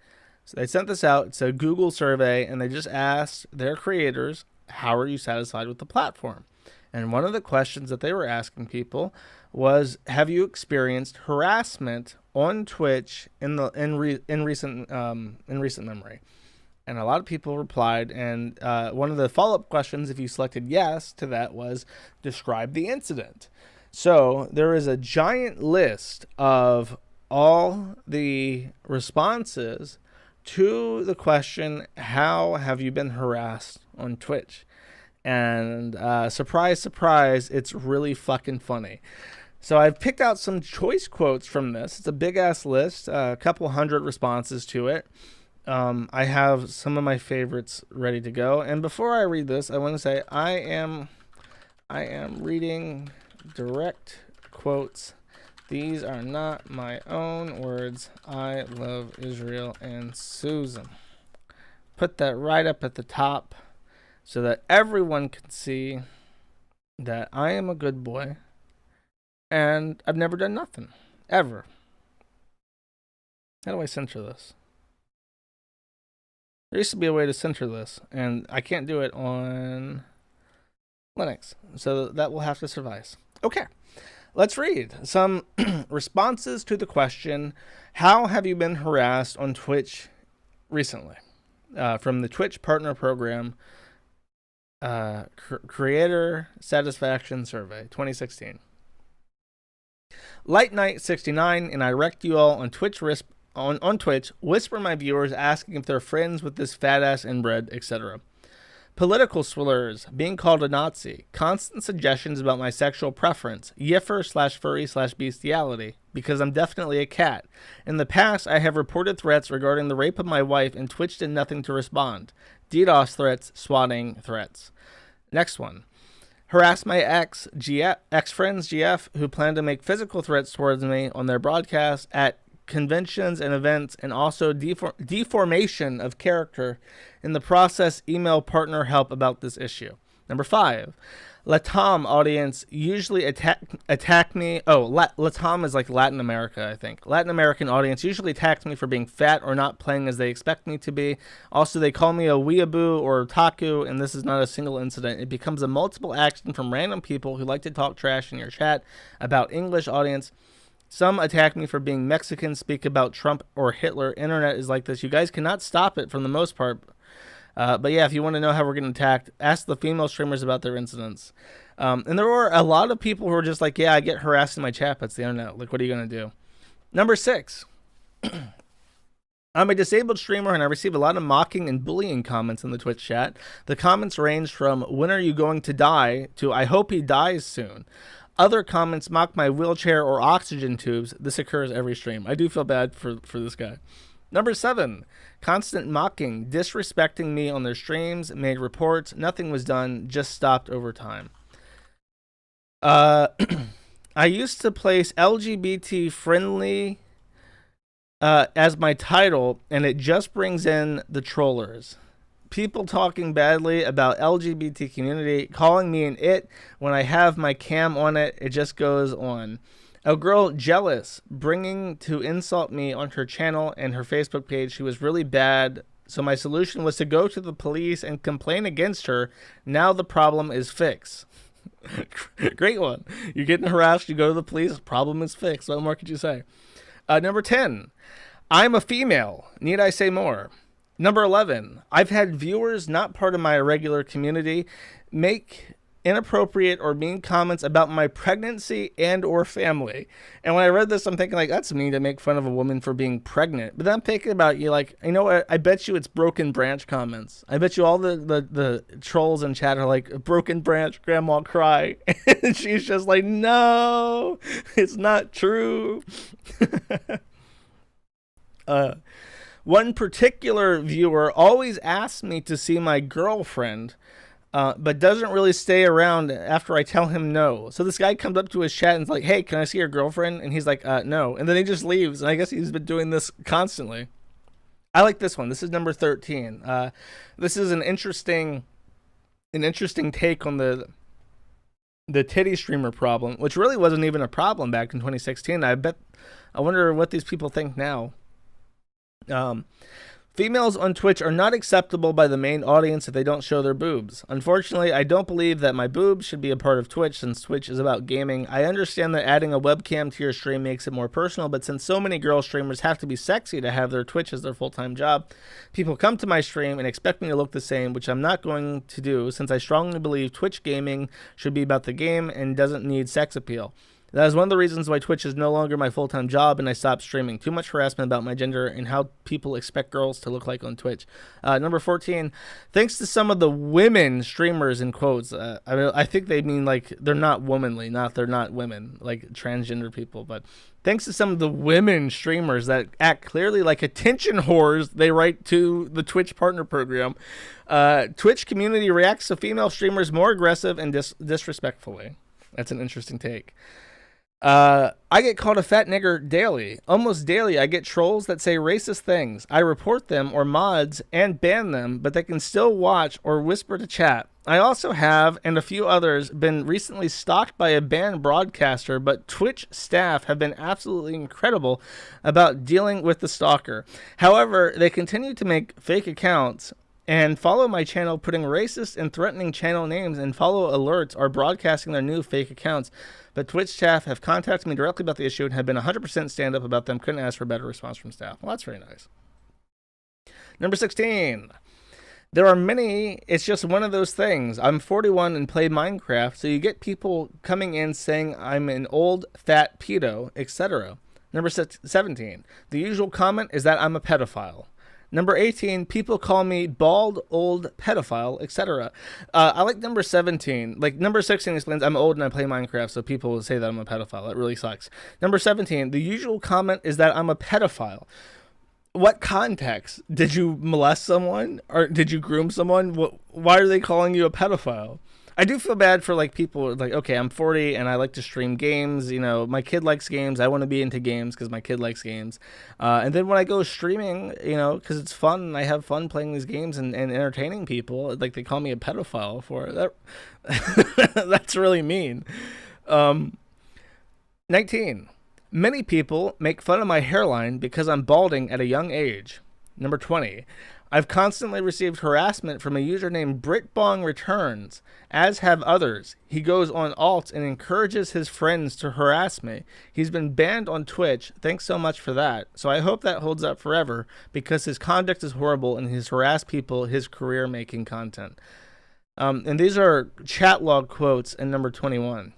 [SPEAKER 1] So they sent this out. It's a Google survey, and they just asked their creators, how are you satisfied with the platform? And one of the questions that they were asking people was, have you experienced harassment on Twitch in recent memory? And a lot of people replied, and one of the follow-up questions, if you selected yes to that, was describe the incident. So there is a giant list of all the responses to the question, how have you been harassed on Twitch? And surprise, surprise, it's really fucking funny. So I've picked out some choice quotes from this. It's a big ass list, a couple hundred responses to it. I have some of my favorites ready to go. And before I read this, I want to say I am reading direct quotes. These are not my own words. I love Israel and Susan. Put that right up at the top so that everyone can see that I am a good boy and I've never done nothing. Ever. How do I censor this? There used to be a way to censor this, and I can't do it on Linux. So that will have to suffice. Okay. let's read some responses to the question, how have you been harassed on Twitch recently? From the Twitch Partner Program Creator Satisfaction Survey 2016. Light Knight 69, and I wrecked you all on Twitch. On Twitch, whisper my viewers asking if they're friends with this fat ass inbred, etc. Political slurs, being called a Nazi, constant suggestions about my sexual preference, yiffer/furry/bestiality, because I'm definitely a cat. In the past, I have reported threats regarding the rape of my wife, and Twitch did nothing to respond. DDoS threats, swatting threats. Next one. Harass my ex-friends GF, who plan to make physical threats towards me on their broadcasts at conventions and events, and also deformation of character. In the process, email partner help about this issue. Number 5, Latam audience usually attack me. Latam is like Latin America, I think. Latin American audience usually attacks me for being fat or not playing as they expect me to be. Also, they call me a weeaboo or otaku, and this is not a single incident. It becomes a multiple action from random people who like to talk trash in your chat about English audience. Some attack me for being Mexican, speak about Trump or Hitler. Internet is like this. You guys cannot stop it for the most part. But yeah, if you want to know how we're getting attacked, ask the female streamers about their incidents. And there were a lot of people who were just like, yeah, I get harassed in my chat, but it's the internet. Like, what are you going to do? Number 6. I'm a disabled streamer, and I receive a lot of mocking and bullying comments in the Twitch chat. The comments range from, when are you going to die, to I hope he dies soon. Other comments mock my wheelchair or oxygen tubes. This occurs every stream. I do feel bad for this guy. Number 7, constant mocking, disrespecting me on their streams, made reports. Nothing was done, just stopped over time. I used to place LGBT friendly as my title, and it just brings in the trollers. People talking badly about LGBT community, calling me an it when I have my cam on it. It just goes on. A girl jealous, bringing to insult me on her channel and her Facebook page. She was really bad, so my solution was to go to the police and complain against her. Now the problem is fixed. Great one. You're getting harassed, you go to the police, problem is fixed. What more could you say? Number 10, I'm a female. Need I say more? Number 11, I've had viewers not part of my regular community make inappropriate or mean comments about my pregnancy and or family. And when I read this, I'm thinking like, that's mean to make fun of a woman for being pregnant. But then I'm thinking about you like, you know what? I bet you it's Broken Branch comments. I bet you all the trolls in chat are like, Broken Branch, grandma cry. And she's just like, no, it's not true. One particular viewer always asks me to see my girlfriend, but doesn't really stay around after I tell him no. So this guy comes up to his chat and is like, hey, can I see your girlfriend? And he's like, no. And then he just leaves. And I guess he's been doing this constantly. I like this one. This is number 13. This is an interesting take on the titty streamer problem, which really wasn't even a problem back in 2016. I wonder what these people think now. Females on Twitch are not acceptable by the main audience if they don't show their boobs. Unfortunately, I don't believe that my boobs should be a part of Twitch since Twitch is about gaming. I understand that adding a webcam to your stream makes it more personal, but since so many girl streamers have to be sexy to have their Twitch as their full-time job, people come to my stream and expect me to look the same, which I'm not going to do since I strongly believe Twitch gaming should be about the game and doesn't need sex appeal. That is one of the reasons why Twitch is no longer my full-time job and I stopped streaming. Too much harassment about my gender and how people expect girls to look like on Twitch. Number 14, thanks to some of the women streamers in quotes. I think they mean like they're not womanly, not they're not women, like transgender people. But thanks to some of the women streamers that act clearly like attention whores they write to the Twitch Partner Program, Twitch community reacts to female streamers more aggressive and disrespectfully. That's an interesting take. I get called a fat nigger daily. Almost daily, I get trolls that say racist things. I report them or mods and ban them, but they can still watch or whisper to chat. I also have, and a few others, been recently stalked by a banned broadcaster, but Twitch staff have been absolutely incredible about dealing with the stalker. However, they continue to make fake accounts and follow my channel putting racist and threatening channel names and follow alerts are broadcasting their new fake accounts. But Twitch staff have contacted me directly about the issue and have been 100% stand up about them. Couldn't ask for a better response from staff. Well, that's very nice. Number 16. There are many, it's just one of those things. I'm 41 and play Minecraft, so you get people coming in saying I'm an old, fat pedo, etc. Number 17. The usual comment is that I'm a pedophile. Number 18, people call me bald, old, pedophile, etc. I like number 17. Like, number 16 explains I'm old and I play Minecraft, so people will say that I'm a pedophile. That really sucks. Number 17, the usual comment is that I'm a pedophile. What context? Did you molest someone? Or did you groom someone? Why are they calling you a pedophile? I do feel bad for, like, people, like, okay, I'm 40 and I like to stream games. You know, my kid likes games. I want to be into games because my kid likes games. And then when I go streaming, you know, because it's fun and I have fun playing these games and entertaining people, like, they call me a pedophile for it. That's really mean. 19. Many people make fun of my hairline because I'm balding at a young age. Number 20. I've constantly received harassment from a user named BritBongReturns, as have others. He goes on alt and encourages his friends to harass me. He's been banned on Twitch. Thanks so much for that. So I hope that holds up forever because his conduct is horrible and he's harassed people his career making content. And these are chat log quotes in number 21.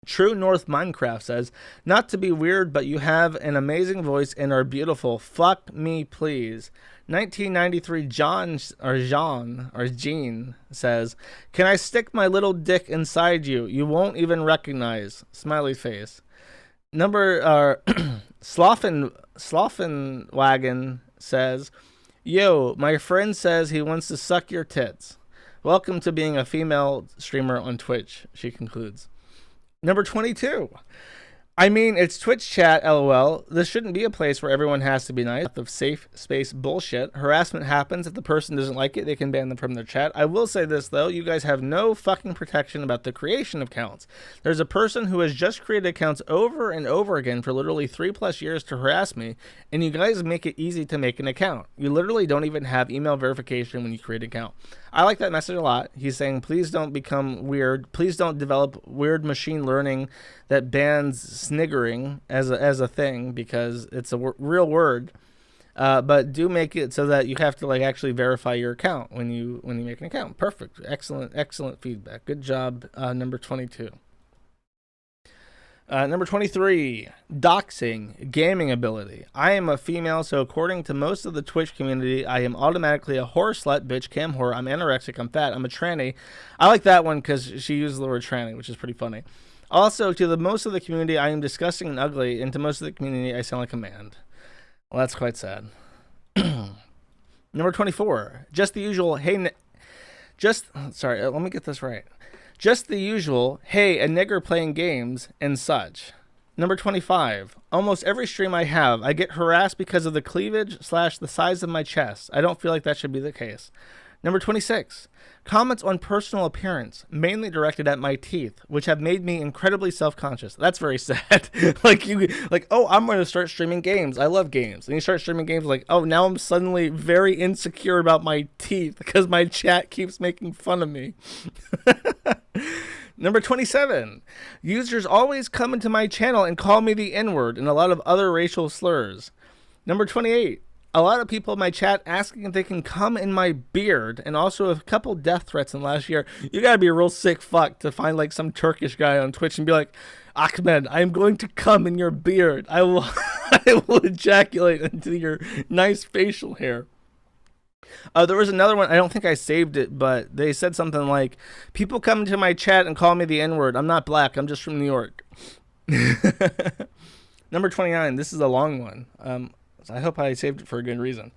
[SPEAKER 1] True North Minecraft says, not to be weird, but you have an amazing voice and are beautiful. Fuck me, please. 1993 Jean says, can I stick my little dick inside you? You won't even recognize. Smiley face. Number Slofenwagon says, yo, my friend says he wants to suck your tits. Welcome to being a female streamer on Twitch, she concludes. Number 22. I mean, it's Twitch chat, lol. This shouldn't be a place where everyone has to be nice. Of safe space bullshit. Harassment happens. If the person doesn't like it, they can ban them from their chat. I will say this, though. You guys have no fucking protection about the creation of accounts. There's a person who has just created accounts over and over again for literally 3+ years to harass me, and you guys make it easy to make an account. You literally don't even have email verification when you create an account. I like that message a lot. He's saying, please don't become weird. Please don't develop weird machine learning that bans sniggering as a thing, because it's a real word. But do make it so that you have to, like, actually verify your account when you make an account. Perfect. Excellent feedback. Good job, number 22. Number 23, doxing, gaming ability. I am a female, so according to most of the Twitch community, I am automatically a whore, slut, bitch, cam whore. I'm anorexic, I'm fat, I'm a tranny. I like that one because she used the word tranny, which is pretty funny. Also, to the most of the community, I am disgusting and ugly, and to most of the community, I sound like a man. Well, that's quite sad. Number 24, just the usual, let me get this right. Just the usual, hey, a nigger playing games, and such. Number 25. Almost every stream I have, I get harassed because of the cleavage / the size of my chest. I don't feel like that should be the case. Number 26. Comments on personal appearance, mainly directed at my teeth, which have made me incredibly self-conscious. That's very sad. Oh, I'm going to start streaming games. I love games. And you start streaming games like, oh, now I'm suddenly very insecure about my teeth because my chat keeps making fun of me. Number 27. Users always come into my channel and call me the N-word and a lot of other racial slurs. Number 28. A lot of people in my chat asking if they can come in my beard, and also a couple death threats in last year. You gotta be a real sick fuck to find like some Turkish guy on Twitch and be like, Ahmed, I'm going to come in your beard. I will ejaculate into your nice facial hair. There was another one. I don't think I saved it, but they said something like, people come into my chat and call me the N-word. I'm not black. I'm just from New York. Number 29. This is a long one. I hope I saved it for a good reason.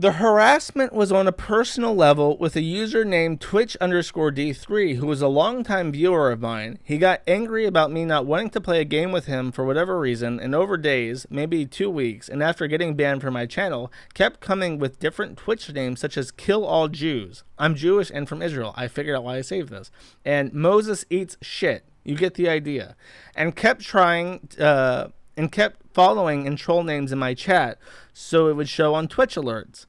[SPEAKER 1] The harassment was on a personal level with a user named Twitch_D3, who was a longtime viewer of mine. He got angry about me not wanting to play a game with him for whatever reason, and over days, maybe 2 weeks, and after getting banned from my channel, kept coming with different Twitch names such as Kill All Jews. I'm Jewish and from Israel. I figured out why I saved this. And Moses Eats Shit. You get the idea. And kept trying and kept following and troll names in my chat, so it would show on Twitch alerts.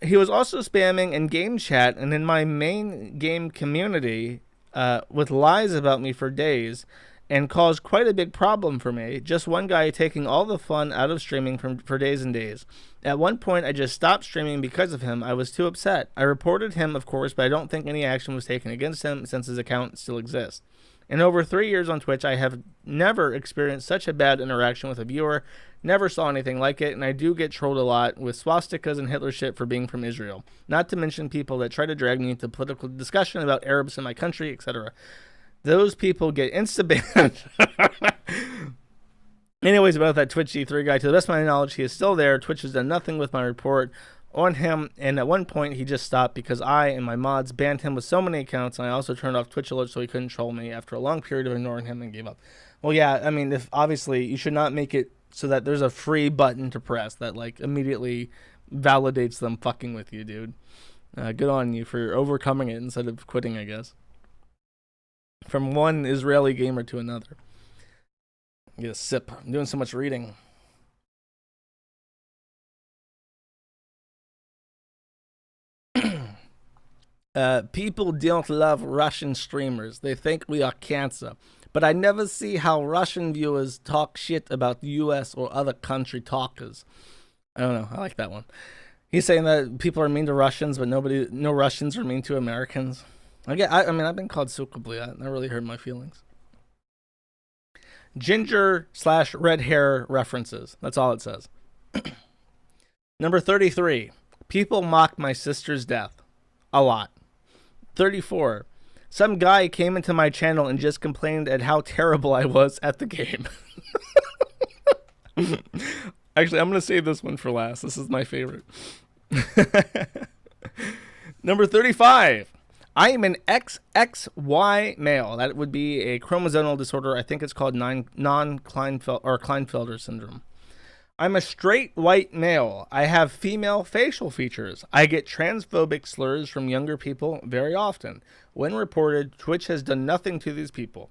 [SPEAKER 1] He was also spamming in game chat and in my main game community with lies about me for days, and caused quite a big problem for me. Just one guy taking all the fun out of streaming for days and days. At one point, I just stopped streaming because of him. I was too upset. I reported him, of course, but I don't think any action was taken against him since his account still exists. In over 3 years on Twitch, I have never experienced such a bad interaction with a viewer, never saw anything like it, and I do get trolled a lot with swastikas and Hitler shit for being from Israel. Not to mention people that try to drag me into political discussion about Arabs in my country, etc. Those people get insta-banned. Anyways, about that Twitch G3 guy, to the best of my knowledge, he is still there. Twitch has done nothing with my report on him, and at one point he just stopped because I and my mods banned him with so many accounts, and I also turned off Twitch alerts so he couldn't troll me after a long period of ignoring him and gave up. Well, yeah, I mean, if obviously you should not make it so that there's a free button to press that like immediately validates them fucking with you, dude. Good on you for overcoming it instead of quitting, I guess. From one Israeli gamer to another. Get a sip. I'm doing so much reading. People don't love Russian streamers. They think we are cancer. But I never see how Russian viewers talk shit about US or other country talkers. I don't know. I like that one. He's saying that people are mean to Russians, but no Russians are mean to Americans. I mean, I've been called Sukabli. That really hurt my feelings. Ginger/red hair references. That's all it says. Number 33. People mock my sister's death. A lot. 34. Some guy came into my channel and just complained at how terrible I was at the game. Actually, I'm going to save this one for last. This is my favorite. Number 35. I am an XXY male. That would be a chromosomal disorder. I think it's called Klinefelter syndrome. I'm a straight white male. I have female facial features. I get transphobic slurs from younger people very often. When reported, Twitch has done nothing to these people.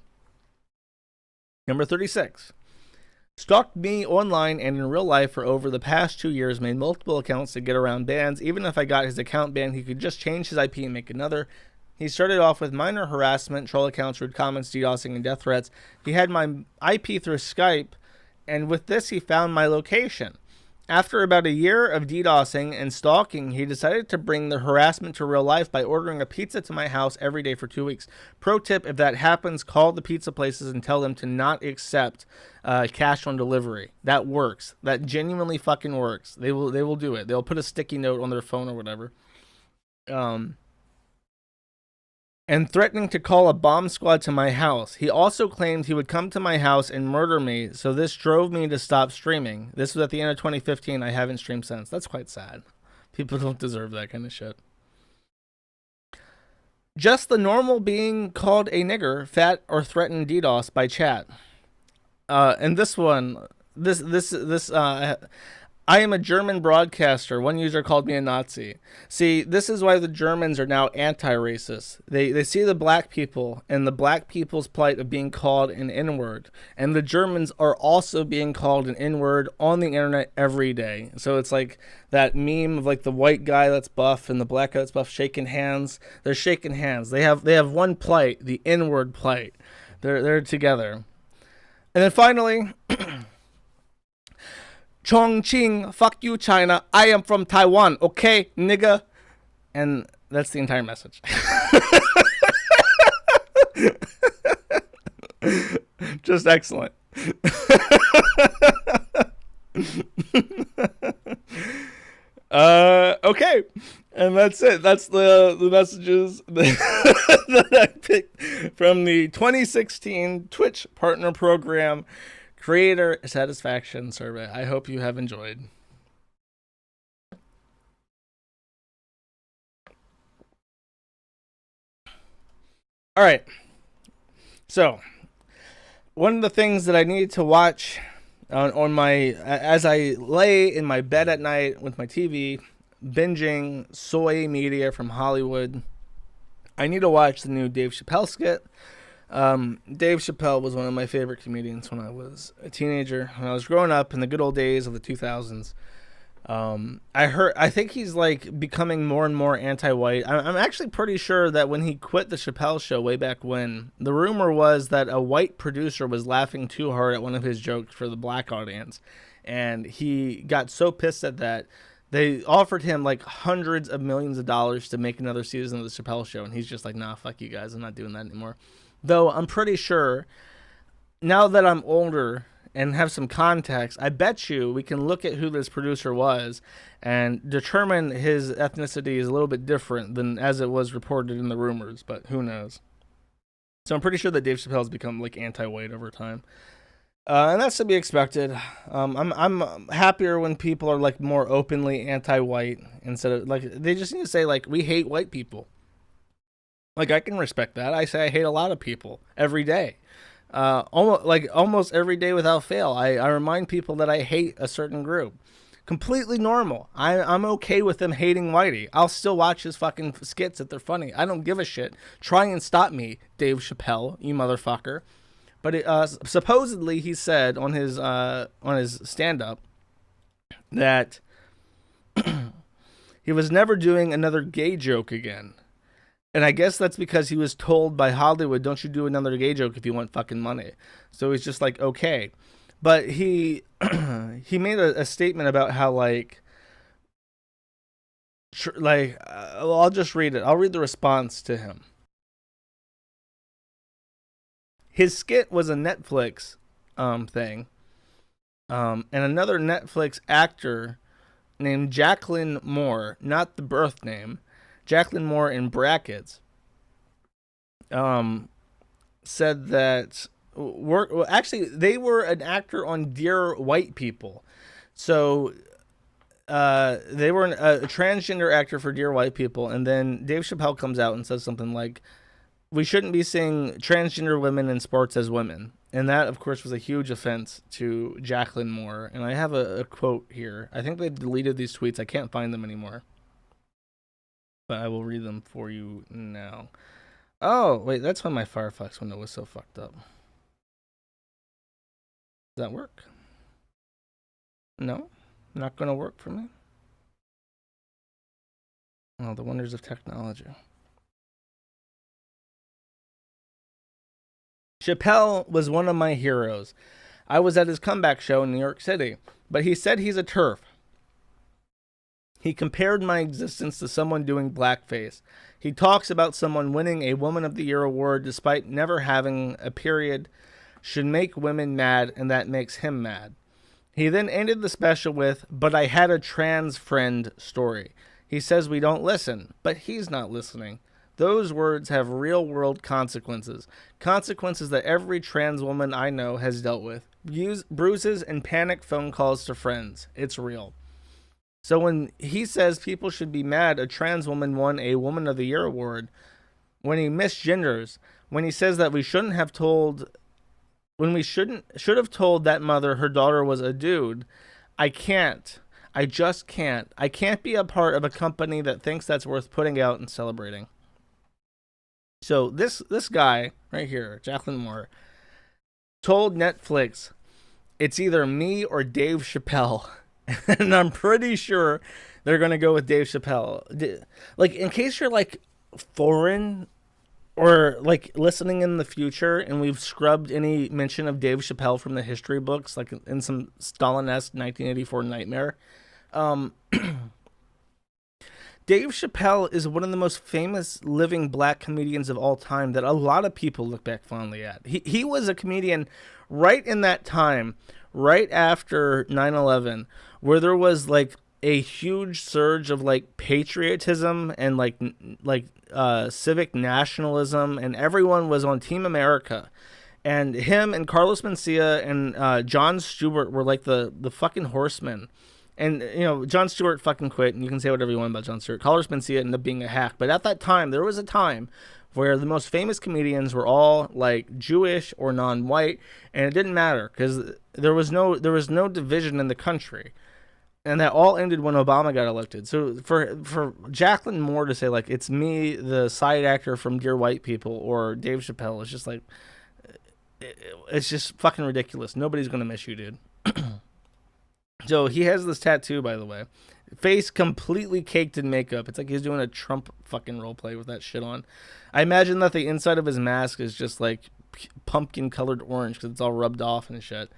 [SPEAKER 1] Number 36. Stalked me online and in real life for over the past 2 years, made multiple accounts to get around bans. Even if I got his account banned, he could just change his IP and make another. He started off with minor harassment, troll accounts, rude comments, DDoSing, and death threats. He had my IP through Skype, and with this he found my location. After about a year of DDoSing and stalking, he decided to bring the harassment to real life by ordering a pizza to my house every day for 2 weeks. Pro tip, if that happens, call the pizza places and tell them to not accept cash on delivery. That works. That genuinely fucking works. They will do it. They'll put a sticky note on their phone or whatever. And threatening to call a bomb squad to my house. He also claimed he would come to my house and murder me, so this drove me to stop streaming. This was at the end of 2015. I haven't streamed since. That's quite sad. People don't deserve that kind of shit. Just the normal being called a nigger, fat, or threatened DDoS by chat. And this one, I am a German broadcaster. One user called me a Nazi. See, this is why the Germans are now anti-racist. They see the black people and the black people's plight of being called an N-word. And the Germans are also being called an N-word on the internet every day. So it's like that meme of like the white guy that's buff and the black guy that's buff shaking hands. They're shaking hands. They have one plight, the N-word plight. They're together. And then finally... Chongqing, fuck you, China. I am from Taiwan, okay, nigga? And that's the entire message. Just excellent. Okay. And that's it. That's the messages that I picked from the 2016 Twitch Partner Program Creator Satisfaction Survey. I hope you have enjoyed. All right. So, one of the things that I needed to watch on my as I lay in my bed at night with my TV, binging soy media from Hollywood, I need to watch the new Dave Chappelle skit. Dave Chappelle was one of my favorite comedians when I was a teenager. When I was growing up in the good old days of the 2000s. I think he's like becoming more and more anti-white. I'm actually pretty sure that when he quit the Chappelle Show way back when, the rumor was that a white producer was laughing too hard at one of his jokes for the black audience. And he got so pissed at that, they offered him like hundreds of millions of dollars to make another season of the Chappelle Show. And he's just like, nah, fuck you guys. I'm not doing that anymore. Though I'm pretty sure now that I'm older and have some context, I bet you we can look at who this producer was and determine his ethnicity is a little bit different than as it was reported in the rumors, but who knows. So I'm pretty sure that Dave Chappelle's become like anti-white over time. And that's to be expected. I'm happier when people are like more openly anti-white instead of like they just need to say like we hate white people. Like I can respect that. I say I hate a lot of people every day. Almost every day without fail. I remind people that I hate a certain group. Completely normal. I'm okay with them hating Whitey. I'll still watch his fucking skits if they're funny. I don't give a shit. Try and stop me, Dave Chappelle, you motherfucker. But supposedly he said on his stand-up that he was never doing another gay joke again. And I guess that's because he was told by Hollywood, don't you do another gay joke if you want fucking money. So he's just like, okay. But he he made a statement about how I'll just read it. I'll read the response to him. His skit was a Netflix thing. And another Netflix actor named Jacqueline Moore, not the birth name, Jacqueline Moore in brackets, said that actually they were an actor on Dear White People. So they were a transgender actor for Dear White People, and then Dave Chappelle comes out and says something like, we shouldn't be seeing transgender women in sports as women. And that, of course, was a huge offense to Jacqueline Moore. And I have a quote here. I think they deleted these tweets. I can't find them anymore. But I will read them for you now. Oh, wait, that's why my Firefox window was so fucked up. Does that work? No? Not going to work for me? Oh, the wonders of technology. Chappelle was one of my heroes. I was at his comeback show in New York City, but he said he's a TERF. He compared my existence to someone doing blackface. He talks about someone winning a Woman of the Year award despite never having a period should make women mad, and that makes him mad. He then ended the special with, but I had a trans friend story. He says we don't listen, but he's not listening. Those words have real-world consequences. Consequences that every trans woman I know has dealt with. Bruises and panic phone calls to friends. It's real. So when he says people should be mad a trans woman won a Woman of the Year award, when he misgenders, when he says that we shouldn't have told, when we should have told that mother her daughter was a dude, I can't. I just can't. I can't be a part of a company that thinks that's worth putting out and celebrating. So this guy right here, Jacqueline Moore, told Netflix it's either me or Dave Chappelle. And I'm pretty sure they're going to go with Dave Chappelle. Like, in case you're like foreign or like listening in the future and we've scrubbed any mention of Dave Chappelle from the history books, like in some Stalin-esque 1984 nightmare, Dave Chappelle is one of the most famous living black comedians of all time that a lot of people look back fondly at. He was a comedian right in that time, right after 9/11, where there was like a huge surge of like patriotism and like civic nationalism, and everyone was on Team America. And him and Carlos Mencia and Jon Stewart were like the fucking horsemen. And, you know, Jon Stewart fucking quit, and you can say whatever you want about Jon Stewart. Carlos Mencia ended up being a hack. But at that time, there was a time where the most famous comedians were all, like, Jewish or non-white, and it didn't matter, because there was no division in the country. And that all ended when Obama got elected. So for Jacqueline Moore to say, like, it's me, the side actor from Dear White People, or Dave Chappelle, it's just like, it's just fucking ridiculous. Nobody's going to miss you, dude. So he has this tattoo, by the way. Face completely caked in makeup. It's like he's doing a Trump fucking role play with that shit on. I imagine that the inside of his mask is just like pumpkin colored orange because it's all rubbed off and shit.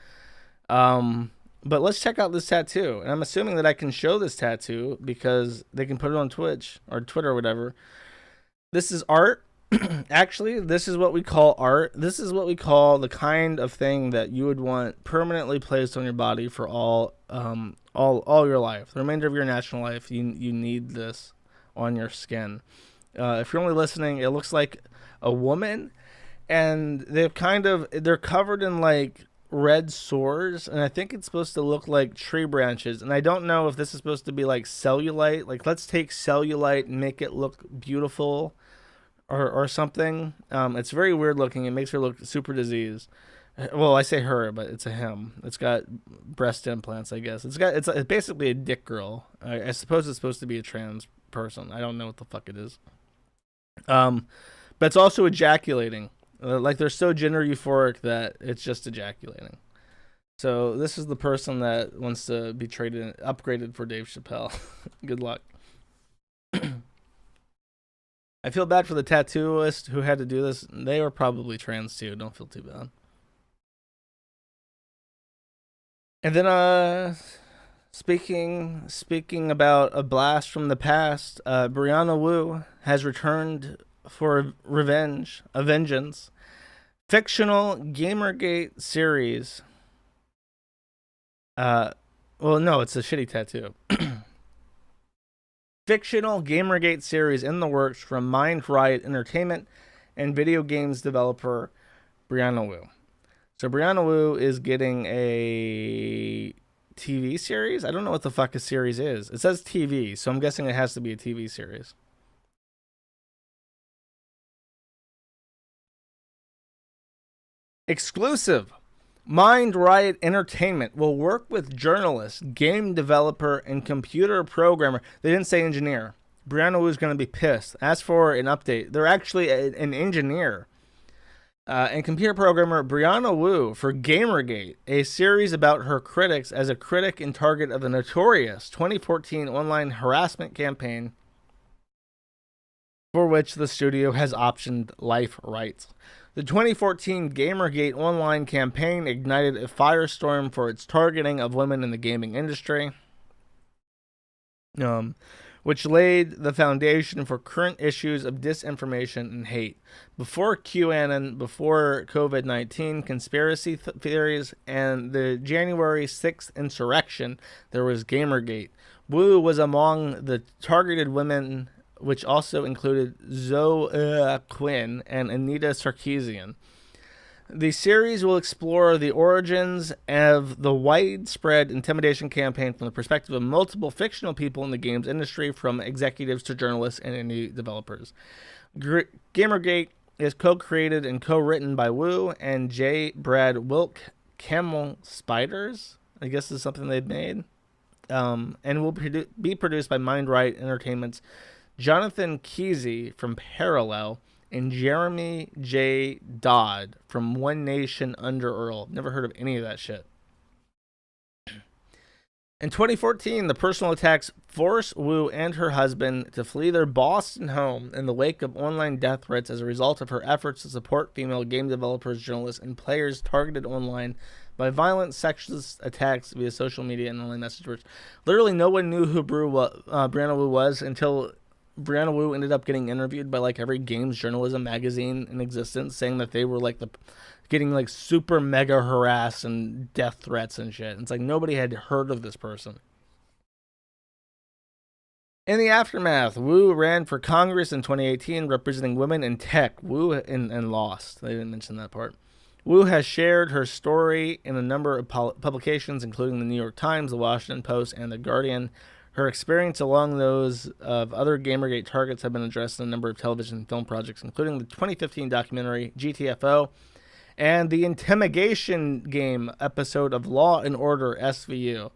[SPEAKER 1] But let's check out this tattoo. And I'm assuming that I can show this tattoo because they can put it on Twitch or Twitter or whatever. This is art. Actually, this is what we call art. This is what we call the kind of thing that you would want permanently placed on your body for all your life. The remainder of your national life, you need this on your skin. If you're only listening, it looks like a woman, and they're covered in like red sores, and I think it's supposed to look like tree branches. And I don't know if this is supposed to be like cellulite. Like, let's take cellulite and make it look beautiful. Or something. It's very weird looking. It makes her look super diseased. Well, I say her, but it's a him. It's got breast implants, I guess. It's basically a dick girl. I suppose it's supposed to be a trans person. I don't know what the fuck it is. But it's also ejaculating. Like, they're so gender euphoric that it's just ejaculating. So this is the person that wants to be upgraded for Dave Chappelle. Good luck. I feel bad for the tattooist who had to do this. They were probably trans too. Don't feel too bad. And then, speaking about a blast from the past, Brianna Wu has returned for a vengeance. Fictional Gamergate series. Well, no, it's a shitty tattoo. Fictional Gamergate series in the works from Mind Riot Entertainment and video games developer Brianna Wu. So Brianna Wu is getting a TV series? I don't know what the fuck a series is. It says TV, so I'm guessing it has to be a TV series. Exclusive. Mind Riot Entertainment will work with journalist, game developer, and computer programmer. They didn't say engineer. Brianna Wu is going to be pissed. As for an update, they're actually an engineer and computer programmer Brianna Wu for Gamergate, a series about her critics as a critic and target of the notorious 2014 online harassment campaign for which the studio has optioned life rights. The 2014 Gamergate online campaign ignited a firestorm for its targeting of women in the gaming industry, which laid the foundation for current issues of disinformation and hate. Before QAnon, before COVID-19, conspiracy theories, and the January 6th insurrection, there was Gamergate. Wu was among the targeted women, which also included Zoe Quinn and Anita Sarkeesian. The series will explore the origins of the widespread intimidation campaign from the perspective of multiple fictional people in the games industry, from executives to journalists and indie developers. Gamergate is co-created and co-written by Wu and J. Brad Wilk. Camel Spiders, I guess, is something they've made, and will be produced by Mind Riot Entertainment's Jonathan Kesey from Parallel and Jeremy J. Dodd from One Nation Under Earl. Never heard of any of that shit. In 2014, the personal attacks forced Wu and her husband to flee their Boston home in the wake of online death threats as a result of her efforts to support female game developers, journalists, and players targeted online by violent sexist attacks via social media and online message boards. Literally, no one knew who Brianna Wu was until Brianna Wu ended up getting interviewed by like every games journalism magazine in existence, saying that they were like getting like super mega harassed and death threats and shit. It's like nobody had heard of this person. In the aftermath, Wu ran for Congress in 2018 representing women in tech. Wu and lost. They didn't mention that part. Wu has shared her story in a number of publications, including the New York Times, the Washington Post, and the Guardian. Her experience along those of other Gamergate targets have been addressed in a number of television and film projects, including the 2015 documentary GTFO and the Intimidation Game episode of Law and Order SVU.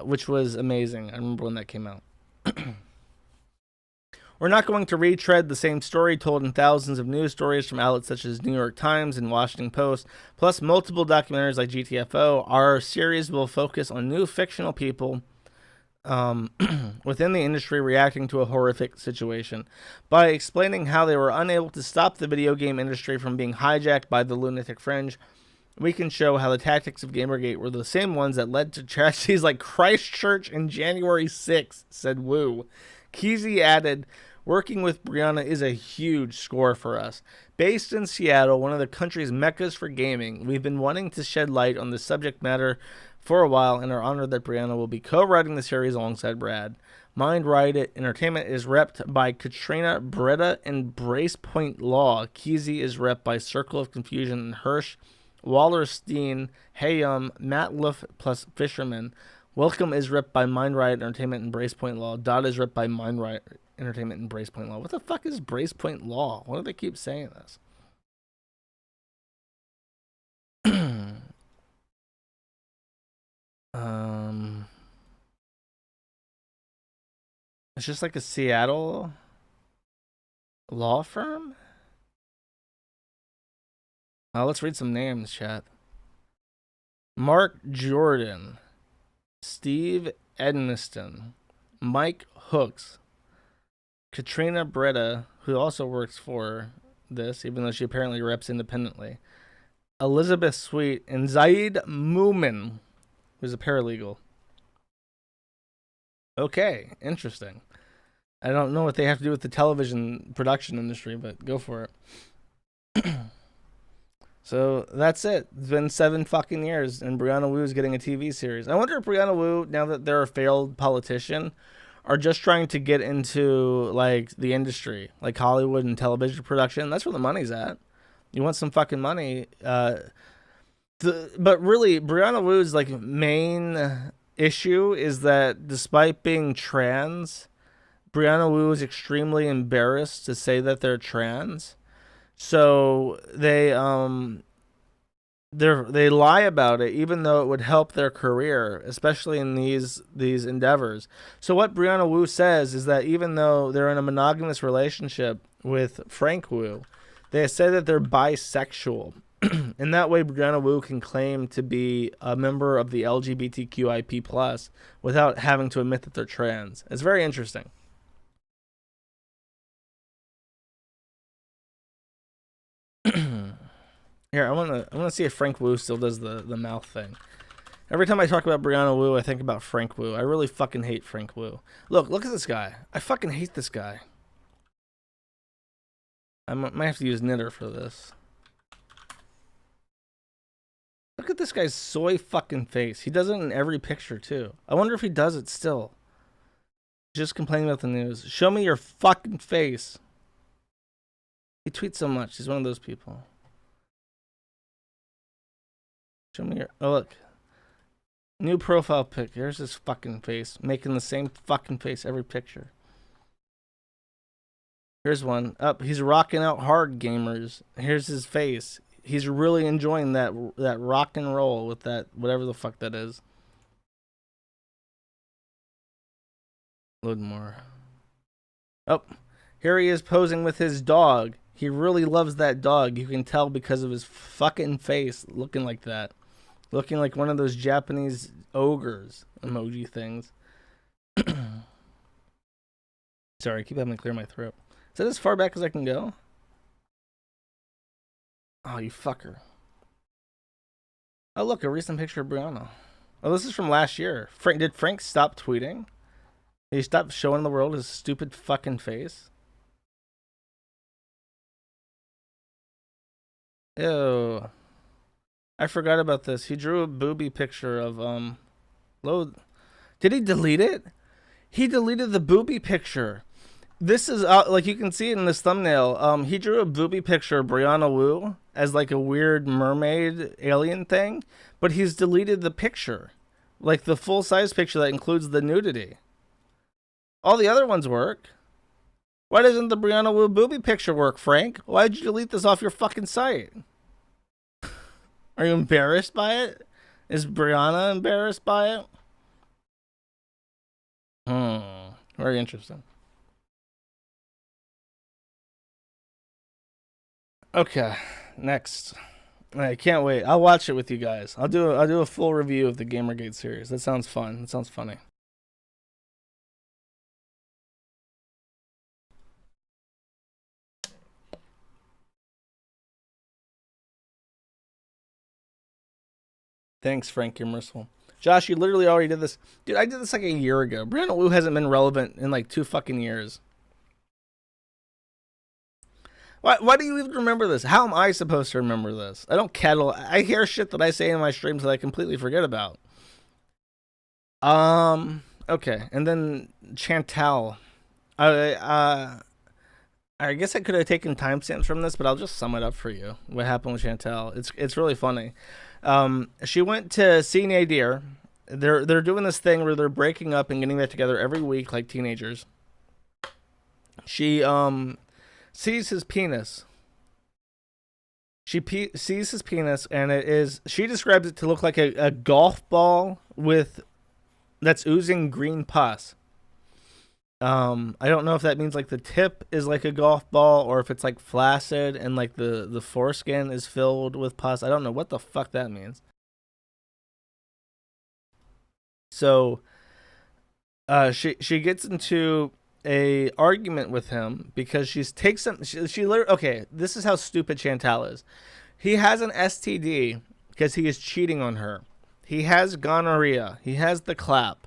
[SPEAKER 1] which was amazing. I remember when that came out. We're not going to retread the same story told in thousands of news stories from outlets such as New York Times and Washington Post, plus multiple documentaries like GTFO. Our series will focus on new fictional people within the industry reacting to a horrific situation by explaining how they were unable to stop the video game industry from being hijacked by the lunatic fringe. We can show how the tactics of Gamergate were the same ones that led to tragedies like Christchurch and January 6th, said Wu. Kesey added, working with Brianna is a huge score for us. Based in Seattle, one of the country's meccas for gaming, we've been wanting to shed light on the subject matter for a while and are honored that Brianna will be co-writing the series alongside Brad. Mind Right Entertainment is repped by Katrina Breda and Brace Point Law. Kesey is repped by Circle of Confusion and Hirsch, Wallerstein, Hayum, Matt Luff plus Fisherman. Welcome is ripped by Mind Riot Entertainment and Brace Point Law. Dot is ripped by Mind Riot Entertainment and Brace Point Law. What the fuck is Brace Point Law? Why do they keep saying this? It's just like a Seattle law firm? Let's read some names, chat. Mark Jordan, Steve Edmiston, Mike Hooks, Katrina Breda, who also works for this, even though she apparently reps independently, Elizabeth Sweet, and Zaid Moomin, who's a paralegal. Okay, interesting. I don't know what they have to do with the television production industry, but go for it. So that's it. It's been 7 fucking years, and Brianna Wu is getting a TV series. I wonder if Brianna Wu, now that they're a failed politician, are just trying to get into like the industry, like Hollywood and television production. That's where the money's at. You want some fucking money. But really, Brianna Wu's like main issue is that despite being trans, Brianna Wu is extremely embarrassed to say that they're trans. So they lie about it, even though it would help their career, especially in these endeavors. So what Brianna Wu says is that even though they're in a monogamous relationship with Frank Wu, they say that they're bisexual. In that way, Brianna Wu can claim to be a member of the LGBTQIP+ without having to admit that they're trans. It's very interesting. Here, I want to see if Frank Wu still does the mouth thing. Every time I talk about Brianna Wu, I think about Frank Wu. I really fucking hate Frank Wu. Look at this guy. I fucking hate this guy. I might have to use Knitter for this. Look at this guy's soy fucking face. He does it in every picture, too. I wonder if he does it still. Just complaining about the news. Show me your fucking face. He tweets so much. He's one of those people. Show me your... Oh, look. New profile pic. Here's his fucking face. Making the same fucking face every picture. Here's one. Up. He's rocking out hard, gamers. Here's his face. He's really enjoying that rock and roll with that, whatever the fuck that is. Load more. Oh, here he is posing with his dog. He really loves that dog. You can tell because of his fucking face looking like that. Looking like one of those Japanese ogres emoji things. Sorry, I keep having to clear my throat. Is that as far back as I can go? Oh, you fucker. Oh, look, a recent picture of Brianna. Oh, this is from last year. Did Frank stop tweeting? Did he stop showing the world his stupid fucking face? Ew. I forgot about this. He drew a booby picture of, load. Did he delete it? He deleted the booby picture. This is, like you can see it in this thumbnail. He drew a booby picture of Brianna Wu as like a weird mermaid alien thing, but he's deleted the picture. Like the full-size picture that includes the nudity. All the other ones work. Why doesn't the Brianna Wu booby picture work, Frank? Why'd you delete this off your fucking site? Are you embarrassed by it? Is Brianna embarrassed by it? Very interesting. Okay, next. I can't wait. I'll watch it with you guys. I'll do a full review of the Gamergate series. That sounds fun. That sounds funny. Thanks, Frank. You're merciful. Josh, you literally already did this. Dude, I did this like a year ago. Brandon Wu hasn't been relevant in like 2 fucking years. Why do you even remember this? How am I supposed to remember this? I don't kettle. I hear shit that I say in my streams that I completely forget about. Okay. And then Chantal. I guess I could have taken timestamps from this, but I'll just sum it up for you. What happened with Chantal? It's really funny. She went to see Nadir. They're doing this thing where they're breaking up and getting back together every week like teenagers. She sees his penis. She sees his penis, and she describes it to look like a golf ball that's oozing green pus. I don't know if that means like the tip is like a golf ball or if it's like flaccid and like the foreskin is filled with pus. I don't know what the fuck that means. So she gets into a argument with him because she literally, okay, this is how stupid Chantal is. He has an STD because he is cheating on her. He has gonorrhea. He has the clap.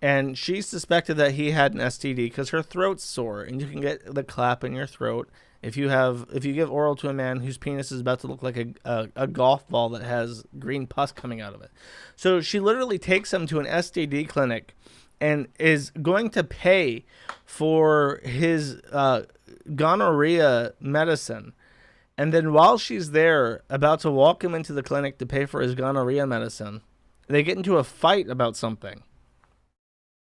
[SPEAKER 1] And she suspected that he had an STD because her throat's sore, and you can get the clap in your throat if you give oral to a man whose penis is about to look like a golf ball that has green pus coming out of it. So she literally takes him to an STD clinic and is going to pay for his gonorrhea medicine. And then while she's there, about to walk him into the clinic to pay for his gonorrhea medicine, they get into a fight about something.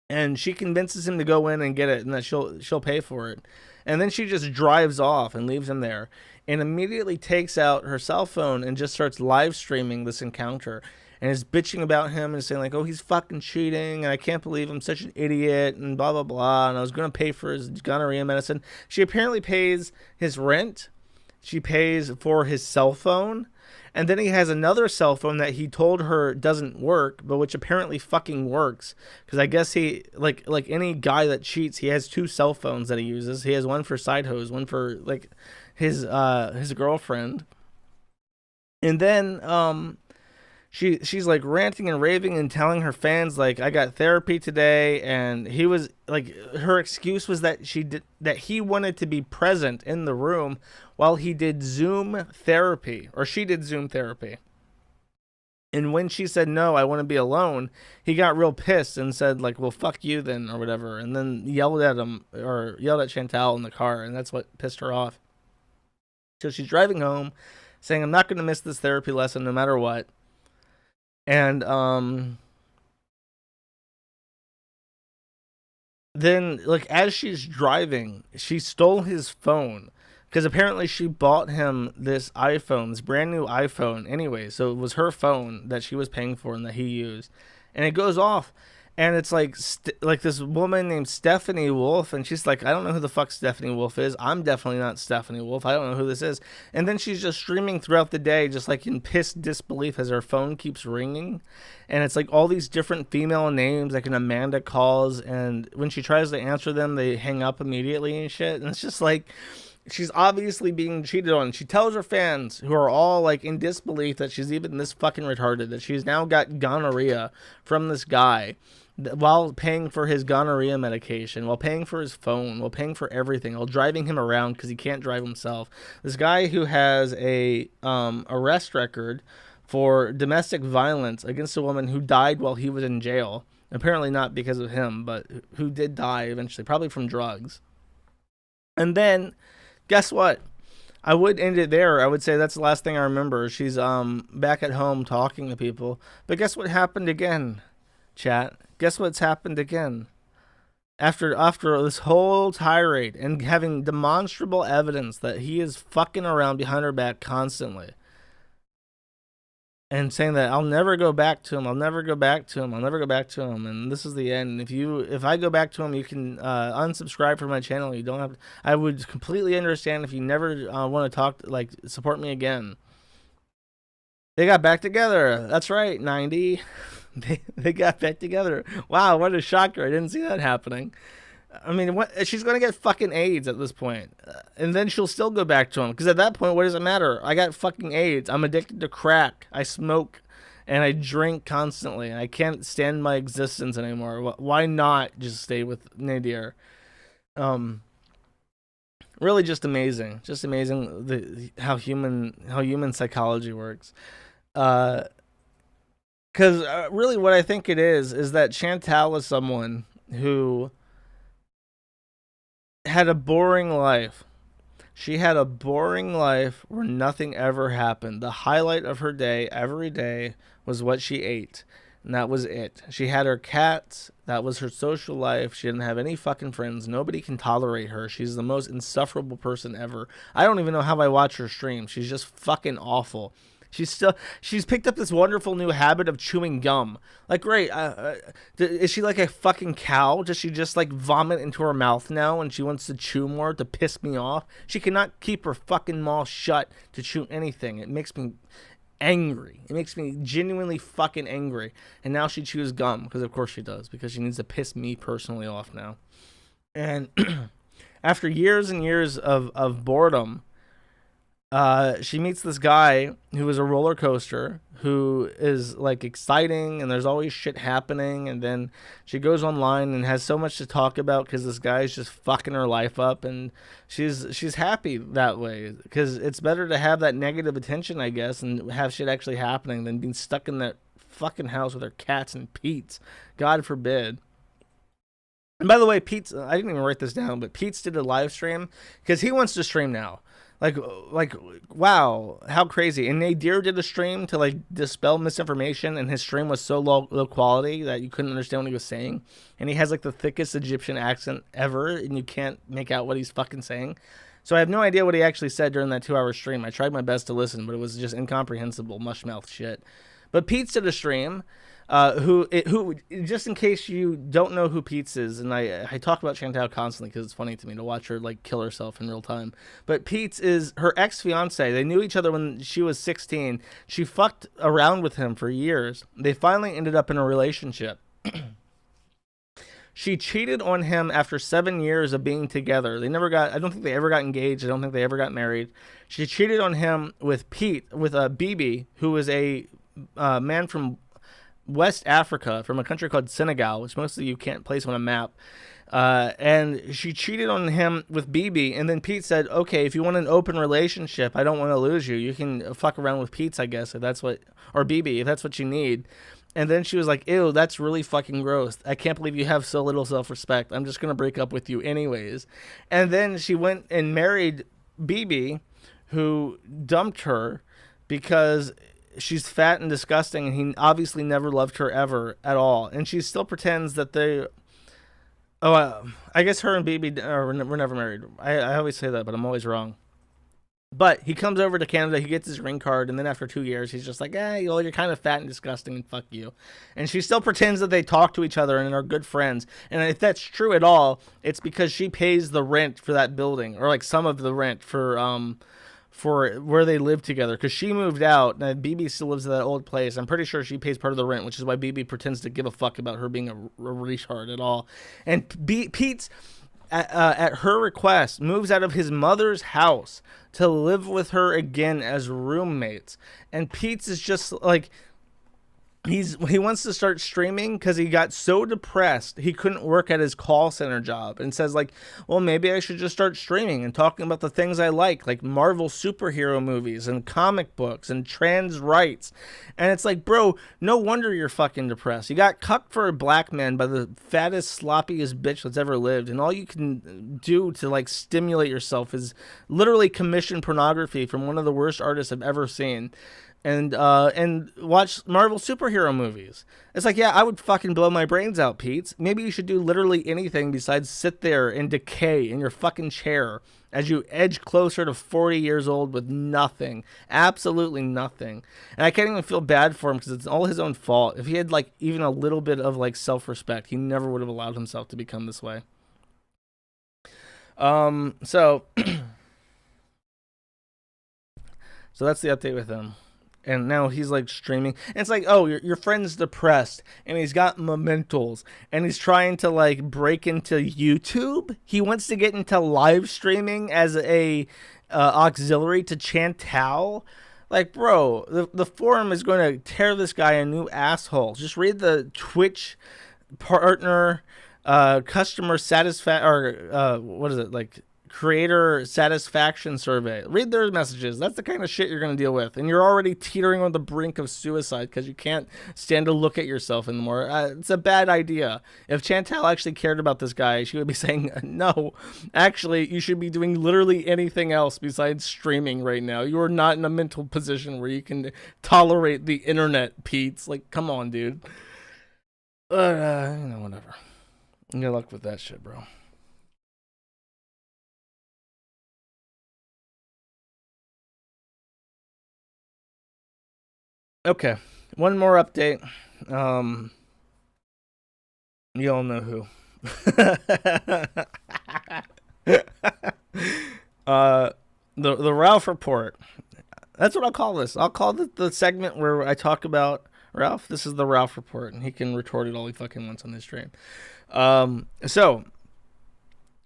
[SPEAKER 1] And she convinces him to go in and get it and that she'll pay for it. And then she just drives off and leaves him there and immediately takes out her cell phone and just starts live streaming this encounter and is bitching about him and saying like, oh, he's fucking cheating and I can't believe I'm such an idiot and blah, blah, blah. And I was going to pay for his gonorrhea medicine. She apparently pays his rent. She pays for his cell phone. And then he has another cell phone that he told her doesn't work, but which apparently fucking works. Because I guess he, like any guy that cheats, he has 2 cell phones that he uses. He has one for side hose, one for like his girlfriend. And then she's like ranting and raving and telling her fans like, I got therapy today, and he was like, her excuse was that he wanted to be present in the room while he did Zoom therapy, or she did Zoom therapy. And when she said no, I want to be alone, he got real pissed and said like, well, fuck you then, or whatever, and then yelled at Chantal in the car, and that's what pissed her off. So she's driving home saying, I'm not going to miss this therapy lesson no matter what. And then like as she's driving, she stole his phone because apparently she bought him this iPhone, this brand new iPhone anyway. So it was her phone that she was paying for and that he used. And it goes off. And it's like this woman named Stephanie Wolf, and she's like, I don't know who the fuck Stephanie Wolf is. I'm definitely not Stephanie Wolf. I don't know who this is. And then she's just streaming throughout the day, just like in pissed disbelief as her phone keeps ringing. And it's like all these different female names, like an Amanda calls, and when she tries to answer them, they hang up immediately and shit. And it's just like, she's obviously being cheated on. She tells her fans, who are all like in disbelief, that she's even this fucking retarded, that she's now got gonorrhea from this guy, while paying for his gonorrhea medication, while paying for his phone, while paying for everything, while driving him around because he can't drive himself. This guy who has a arrest record for domestic violence against a woman who died while he was in jail. Apparently not because of him, but who did die eventually, probably from drugs. And then, guess what? I would end it there. I would say that's the last thing I remember. She's back at home talking to people. But guess what happened again, chat? Guess what's happened again? After this whole tirade and having demonstrable evidence that he is fucking around behind her back constantly. and saying that I'll never go back to him. I'll never go back to him. I'll never go back to him. And this is the end. If I go back to him, you can unsubscribe from my channel. You don't have to, I would completely understand if you never want to talk, like, support me again. They got back together. That's right, 90. They got back together. Wow, what a shocker. I didn't see that happening. I mean, what? She's going to get fucking AIDS at this point. And then she'll still go back to him. Because at that point, what does it matter? I got fucking AIDS. I'm addicted to crack. I smoke. And I drink constantly. And I can't stand my existence anymore. Why not just stay with Nadir? Really just amazing. Just amazing how human psychology works. Because really what I think it is that Chantal is someone who had a boring life. She had a boring life where nothing ever happened. The highlight of her day every day was what she ate. And that was it. She had her cats. That was her social life. She didn't have any fucking friends. Nobody can tolerate her. She's the most insufferable person ever. I don't even know how I watch her stream. She's just fucking awful. She's picked up this wonderful new habit of chewing gum. Like, great. Is she like a fucking cow? Does she just like vomit into her mouth now and she wants to chew more to piss me off? She cannot keep her fucking mouth shut to chew anything. It makes me angry. It makes me genuinely fucking angry. And now she chews gum, because of course she does, because she needs to piss me personally off now. And after years and years of boredom, she meets this guy who is a roller coaster, who is like exciting, and there's always shit happening. And then she goes online and has so much to talk about because this guy is just fucking her life up, and she's happy that way, because it's better to have that negative attention, I guess, and have shit actually happening than being stuck in that fucking house with her cats and Pete's. God forbid. And by the way, Pete's, I didn't even write this down, but Pete's did a live stream because he wants to stream now. Like, wow, how crazy. And Nadir did a stream to, like, dispel misinformation, and his stream was so low quality that you couldn't understand what he was saying. And he has, like, the thickest Egyptian accent ever, and you can't make out what he's fucking saying. So I have no idea what he actually said during that 2-hour stream. I tried my best to listen, but it was just incomprehensible mushmouth shit. But Pete's did a stream, who just in case you don't know who Pete's is, and I talk about Chantal constantly because it's funny to me to watch her like kill herself in real time. But Pete's is her ex-fiance. They knew each other when she was 16. She fucked around with him for years. They finally ended up in a relationship. She cheated on him after 7 years of being together. I don't think they ever got engaged. I don't think they ever got married. She cheated on him with Bibi, who is a man from West Africa, from a country called Senegal, which most of you can't place on a map. And she cheated on him with Bibi, and then Pete said, okay, if you want an open relationship, I don't want to lose you. You can fuck around with Pete's, I guess, or Bibi, if that's what you need. And then she was like, ew, that's really fucking gross. I can't believe you have so little self-respect. I'm just going to break up with you anyways. And then she went and married Bibi, who dumped her because she's fat and disgusting, and he obviously never loved her ever at all. And she still pretends that they... I guess her and Bibi were never married. I always say that, but I'm always wrong. But he comes over to Canada, he gets his green card, and then after 2 years, he's just like, you're kind of fat and disgusting, and fuck you. And she still pretends that they talk to each other and are good friends. And if that's true at all, it's because she pays the rent for that building, or like some of the rent for where they live together, because she moved out, and Bibi still lives at that old place. I'm pretty sure she pays part of the rent, which is why Bibi pretends to give a fuck about her being a retard at all. And Pete's, at her request, moves out of his mother's house to live with her again as roommates. And Pete's is just like... He wants to start streaming because he got so depressed he couldn't work at his call center job, and says like, well, maybe I should just start streaming and talking about the things I like Marvel superhero movies and comic books and trans rights. And it's like, bro, no wonder you're fucking depressed. You got cucked for a black man by the fattest, sloppiest bitch that's ever lived, and all you can do to like stimulate yourself is literally commission pornography from one of the worst artists I've ever seen. and watch Marvel superhero movies. It's like, yeah, I would fucking blow my brains out, Pete. Maybe you should do literally anything besides sit there and decay in your fucking chair as you edge closer to 40 years old with nothing, absolutely nothing. And I can't even feel bad for him because it's all his own fault. If he had like even a little bit of like self-respect, he never would have allowed himself to become this way. So so that's the update with him. And now he's like streaming. And it's like, oh, your friend's depressed and he's got mementos and he's trying to like break into YouTube. He wants to get into live streaming as a auxiliary to Chantal. Like, bro, the forum is going to tear this guy a new asshole. Just read the Twitch partner customer satisfaction, or what is it, like creator satisfaction survey. Read their messages. That's the kind of shit you're going to deal with. And you're already teetering on the brink of suicide because you can't stand to look at yourself anymore. It's a bad idea. If Chantal actually cared about this guy, she would be saying, no, actually, you should be doing literally anything else besides streaming right now. You are not in a mental position where you can tolerate the internet, Pete. Like, come on, dude. Whatever. Good luck with that shit, bro. Okay, one more update. You all know who. The Ralph Report. That's what I'll call this. I'll call it the segment where I talk about Ralph. This is the Ralph Report, and he can retort it all he fucking wants on this stream. So,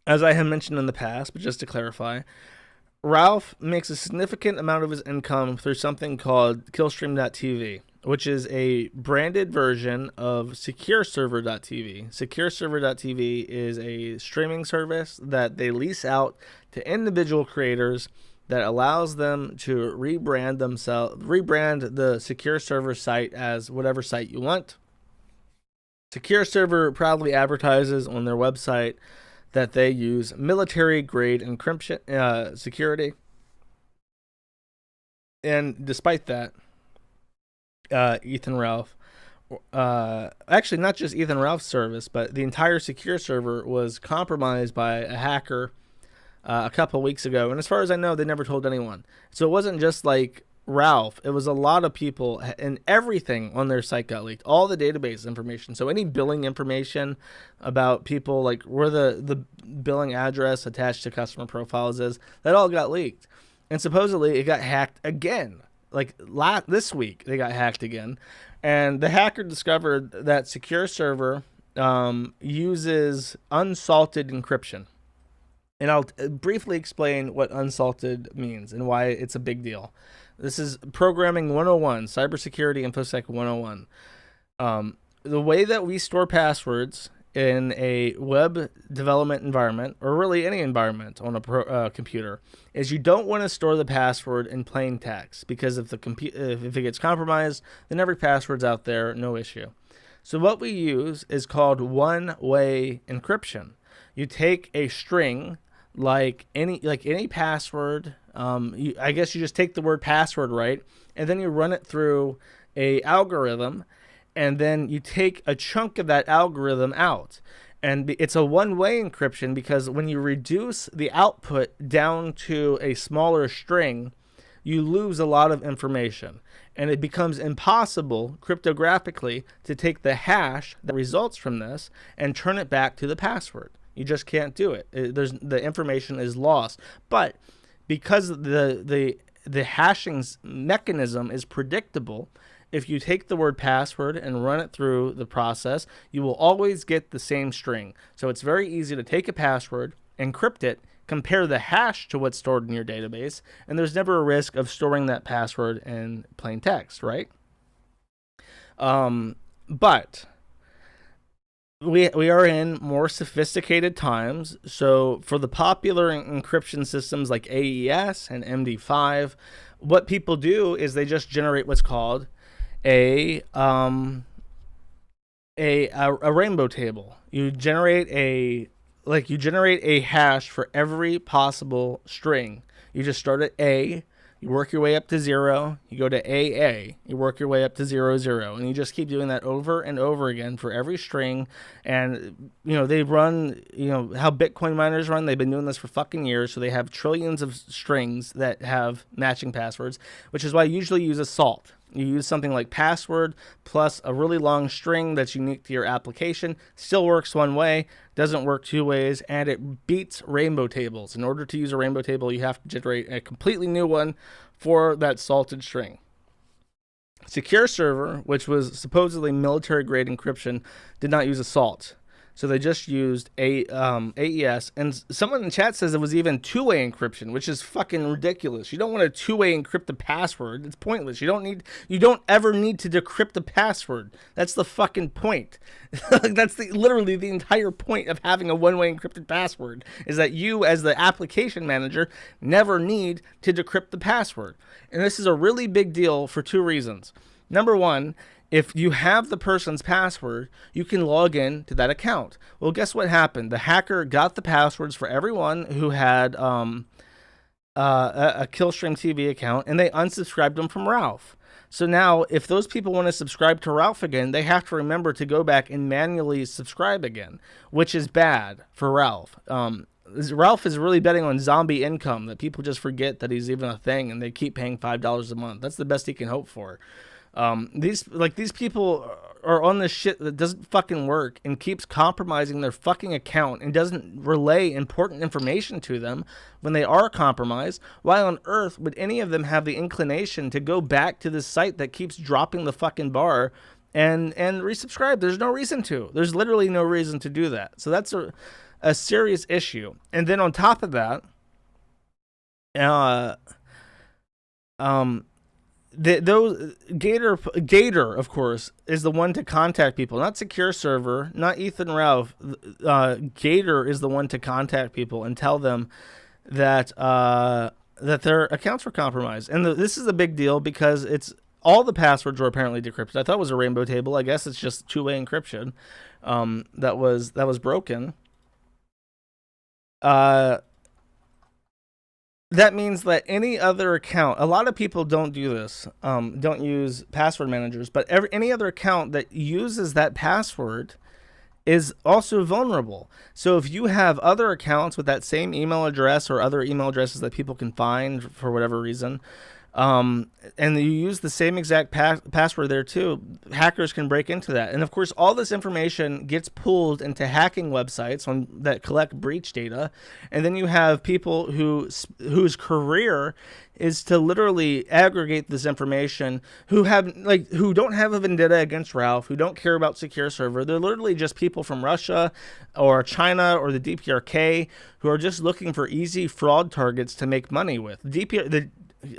[SPEAKER 1] as I have mentioned in the past, but just to clarify, Ralph makes a significant amount of his income through something called Killstream.tv, which is a branded version of SecureServer.tv. SecureServer.tv is a streaming service that they lease out to individual creators that allows them to rebrand the Secure Server site as whatever site you want. Secure Server proudly advertises on their website that they use military-grade encryption security. And despite that, Ethan Ralph, actually not just Ethan Ralph's service, but the entire Secure Server was compromised by a hacker a couple weeks ago. And as far as I know, they never told anyone. So it wasn't just like Ralph, it was a lot of people, and everything on their site got leaked. All the database information. So any billing information about people, like where the billing address attached to customer profiles is, that all got leaked. And supposedly it got hacked again. Like this week, they got hacked again. And the hacker discovered that Secure Server uses unsalted encryption. And I'll briefly explain what unsalted means and why it's a big deal. This is Programming 101, Cybersecurity InfoSec 101. The way that we store passwords in a web development environment, or really any environment on a computer, is you don't want to store the password in plain text, because if it gets compromised, then every password's out there, no issue. So what we use is called one-way encryption. You take a string, like any password. I guess you just take the word password, right? And then you run it through a algorithm, and then you take a chunk of that algorithm out. And it's a one-way encryption because when you reduce the output down to a smaller string, you lose a lot of information. And it becomes impossible cryptographically to take the hash that results from this and turn it back to the password. You just can't do it. The information is lost. But because the hashing mechanism is predictable, if you take the word password and run it through the process, you will always get the same string. So it's very easy to take a password, encrypt it, compare the hash to what's stored in your database, and there's never a risk of storing that password in plain text, right? But we are in more sophisticated times. So for the popular encryption systems like AES and MD5, what people do is they just generate what's called a rainbow table. You generate a hash for every possible string. You just start at A, you You work your way up to 0. You go to AA. You work your way up to 0, 0. And you just keep doing that over and over again for every string. And, they run, how Bitcoin miners run. They've been doing this for fucking years. So they have trillions of strings that have matching passwords, which is why I usually use a salt. You use something like password plus a really long string that's unique to your application. Still works one way, doesn't work two ways, and it beats rainbow tables. In order to use a rainbow table, you have to generate a completely new one for that salted string. Secure Server, which was supposedly military-grade encryption, did not use a salt. So they just used AES, and someone in chat says it was even two-way encryption, which is fucking ridiculous. You don't want to two-way encrypt the password. It's pointless. You don't ever need to decrypt the password. That's the fucking point. That's literally the entire point of having a one-way encrypted password, is that you, as the application manager, never need to decrypt the password. And this is a really big deal for two reasons. Number one, if you have the person's password, you can log in to that account. Well, guess what happened? The hacker got the passwords for everyone who had a Killstream TV account, and they unsubscribed them from Ralph. So now, if those people want to subscribe to Ralph again, they have to remember to go back and manually subscribe again, which is bad for Ralph. Ralph is really betting on zombie income, that people just forget that he's even a thing, and they keep paying $5 a month. That's the best he can hope for. These people are on this shit that doesn't fucking work and keeps compromising their fucking account and doesn't relay important information to them when they are compromised. Why on earth would any of them have the inclination to go back to this site that keeps dropping the fucking bar and resubscribe? There's no reason to. There's literally no reason to do that. So that's a serious issue. And then on top of that, Gator, of course, is the one to contact people, not Secure Server, not Ethan Ralph. Gator is the one to contact people and tell them that that their accounts were compromised. And this is a big deal because all the passwords were apparently decrypted. I thought it was a rainbow table. I guess it's just two-way encryption that was broken. That means that any other account, a lot of people don't do this, don't use password managers, but any other account that uses that password is also vulnerable. So if you have other accounts with that same email address or other email addresses that people can find for whatever reason, and you use the same exact password there too, hackers can break into that. And of course, all this information gets pulled into hacking websites that collect breach data. And then you have people whose career is to literally aggregate this information, who don't have a vendetta against Ralph, who don't care about Secure Server. They're literally just people from Russia or China or the DPRK who are just looking for easy fraud targets to make money with.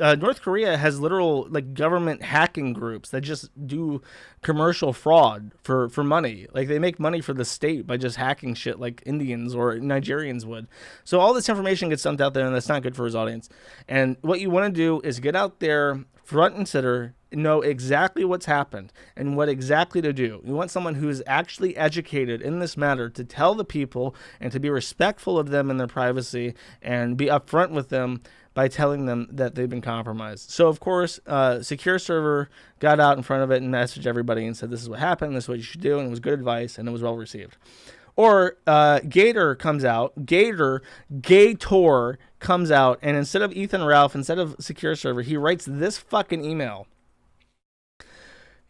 [SPEAKER 1] North Korea has literal government hacking groups that just do commercial fraud for money. They make money for the state by just hacking shit like Indians or Nigerians would. So all this information gets dumped out there, and that's not good for his audience. And what you want to do is get out there front and center, know exactly what's happened and what exactly to do. You want someone who is actually educated in this matter to tell the people and to be respectful of them and their privacy and be upfront with them by telling them that they've been compromised. So, of course, Secure Server got out in front of it and messaged everybody and said, this is what happened, this is what you should do, and it was good advice, and it was well received. Or Gator comes out, Gator comes out, and instead of Ethan Ralph, instead of Secure Server, he writes this fucking email.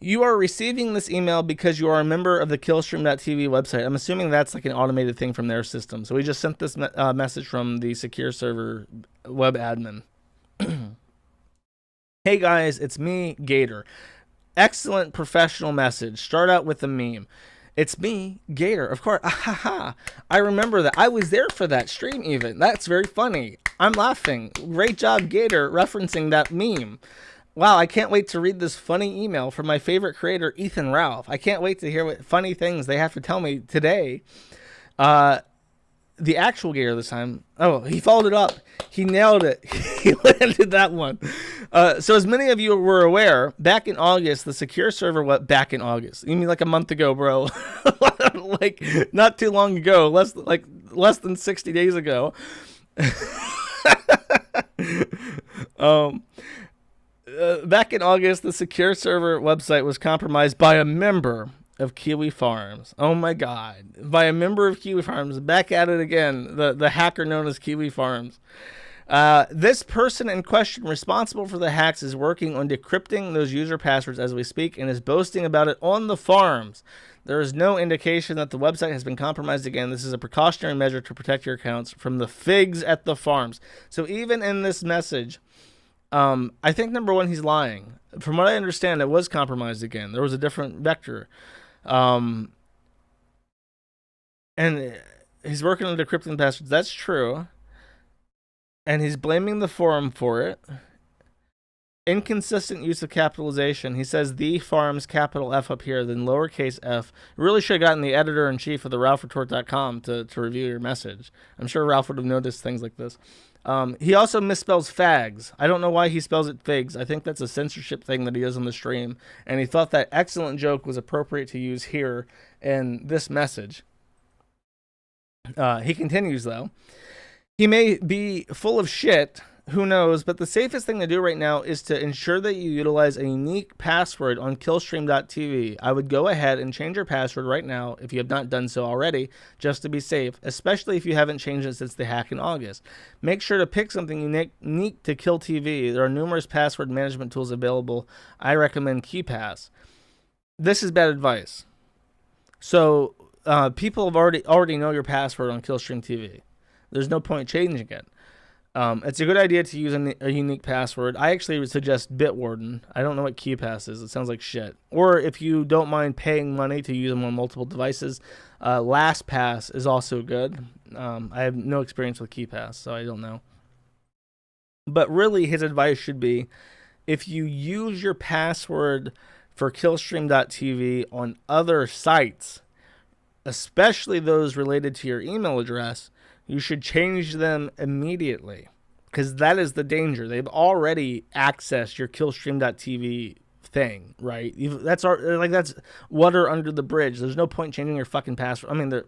[SPEAKER 1] You are receiving this email because you are a member of the Killstream.tv website. I'm assuming that's an automated thing from their system. So we just sent this message from the Secure Server web admin. Hey guys, it's me, Gator. Excellent professional message. Start out with a meme. It's me, Gator. Of course. I remember that. I was there for that stream even. That's very funny. I'm laughing. Great job, Gator, referencing that meme. Wow, I can't wait to read this funny email from my favorite creator, Ethan Ralph. I can't wait to hear what funny things they have to tell me today. The actual Gator this time. Oh, he followed it up. He nailed it. He landed that one. So as many of you were aware, back in August, the Secure Server back in August. You mean a month ago, bro? Not too long ago. Less than 60 days ago. Um, Back in August, the secure server website was compromised by a member of Kiwi Farms. Oh my God. By a member of Kiwi Farms. Back at it again. The hacker known as Kiwi Farms. This person in question responsible for the hacks is working on decrypting those user passwords as we speak and is boasting about it on the forums. There is no indication that the website has been compromised again. This is a precautionary measure to protect your accounts from the figs at the farms. So even in this message, I think number one, he's lying. From what I understand, it was compromised again. There was a different vector. And he's working on decrypting passwords. That's true. And he's blaming the forum for it. Inconsistent use of capitalization. He says the farms, capital F up here, then lowercase f. You really should have gotten the editor-in-chief of the RalphRetort.com to review your message. I'm sure Ralph would have noticed things like this. He also misspells fags. I don't know why he spells it figs. I think that's a censorship thing that he does on the stream. And he thought that excellent joke was appropriate to use here in this message. He continues, though. He may be full of shit, who knows, but the safest thing to do right now is to ensure that you utilize a unique password on Killstream.tv. I would go ahead and change your password right now if you have not done so already, just to be safe, especially if you haven't changed it since the hack in August. Make sure to pick something unique to Kill TV. There are numerous password management tools available. I recommend KeePass. This is bad advice. So people have already know your password on Killstream TV. There's no point changing it. It's a good idea to use a unique password. I actually would suggest Bitwarden. I don't know what KeePass is. It sounds like shit. Or if you don't mind paying money to use them on multiple devices, LastPass is also good. I have no experience with KeePass, so I don't know. But really, his advice should be, if you use your password for Killstream.tv on other sites, especially those related to your email address, you should change them immediately, because that is the danger. They've already accessed your Killstream.tv thing, right? That's water under the bridge. There's no point changing your fucking password. I mean,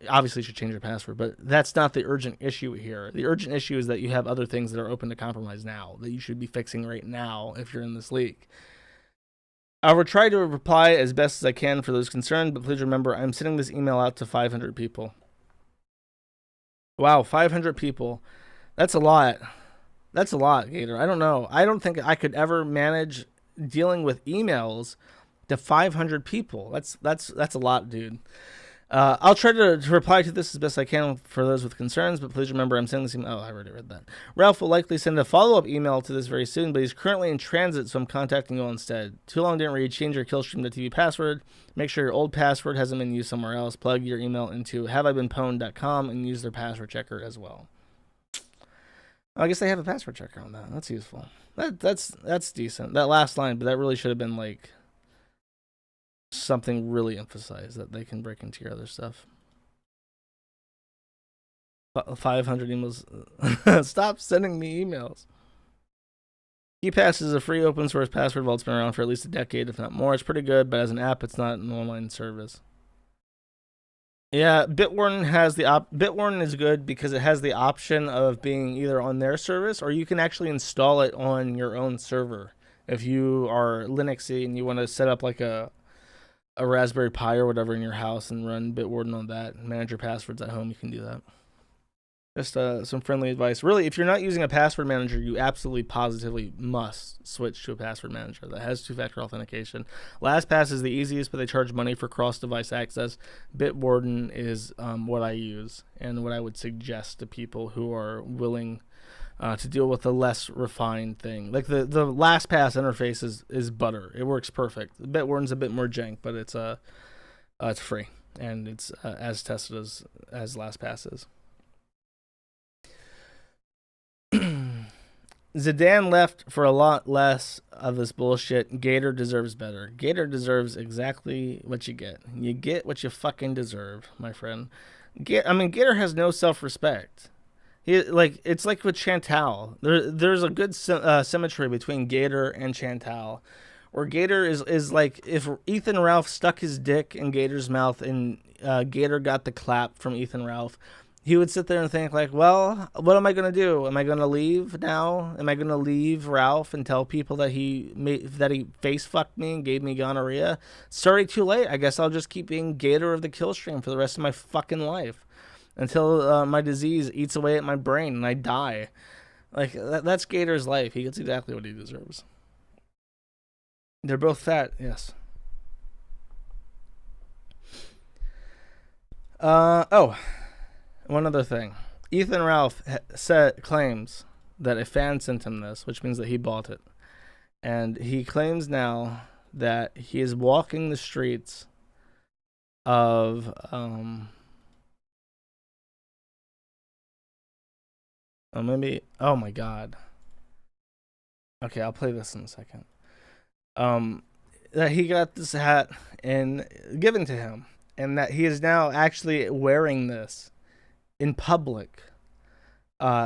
[SPEAKER 1] obviously you should change your password, but that's not the urgent issue here. The urgent issue is that you have other things that are open to compromise now that you should be fixing right now if you're in this leak. I will try to reply as best as I can for those concerned, but please remember, I'm sending this email out to 500 people. Wow, 500 people. That's a lot. That's a lot, Gator. I don't know. I don't think I could ever manage dealing with emails to 500 people. That's a lot, dude. I'll try to reply to this as best I can for those with concerns, but please remember I'm sending this email. Oh, I already read that. Ralph will likely send a follow-up email to this very soon, but he's currently in transit, so I'm contacting you instead. Too long didn't read. Change your Killstream.tv password. Make sure your old password hasn't been used somewhere else. Plug your email into haveibeenpwned.com and use their password checker as well. I guess they have a password checker on that. That's useful. That's decent. That last line, but that really should have been like something really emphasized, that they can break into your other stuff. 500 emails. Stop sending me emails. KeePass is a free open source password vault. It's been around for at least a decade, if not more. It's pretty good, but as an app, it's not an online service. Yeah, Bitwarden has Bitwarden is good because it has the option of being either on their service or you can actually install it on your own server. If you are Linuxy and you want to set up like a Raspberry Pi or whatever in your house and run Bitwarden on that and manage your passwords at home, you can do that. Just some friendly advice. Really, if you're not using a password manager, you absolutely positively must switch to a password manager that has two-factor authentication. LastPass is the easiest, but they charge money for cross-device access. Bitwarden is what I use and what I would suggest to people who are willing to deal with a less refined thing. Like the LastPass interface is butter. It works perfect. Bitwarden's a bit more jank, but it's free and it's as tested as LastPass is. Zidane left for a lot less of this bullshit. Gator deserves better. Gator deserves exactly what you get. You get what you fucking deserve, my friend. Gator has no self-respect. It's like with Chantal. There's a good symmetry between Gator and Chantal, where Gator is like if Ethan Ralph stuck his dick in Gator's mouth and Gator got the clap from Ethan Ralph, he would sit there and think like, well, what am I going to do? Am I going to leave now? Am I going to leave Ralph and tell people that he face fucked me and gave me gonorrhea? It's already too late. I guess I'll just keep being Gator of the kill stream for the rest of my fucking life until my disease eats away at my brain and I die. Like, that's Gator's life. He gets exactly what he deserves. They're both fat, yes. One other thing. Ethan Ralph claims that a fan sent him this, which means that he bought it. And he claims now that he is walking the streets of oh my god. Okay, I'll play this in a second. That he got this hat and given to him, and that he is now actually wearing this in public,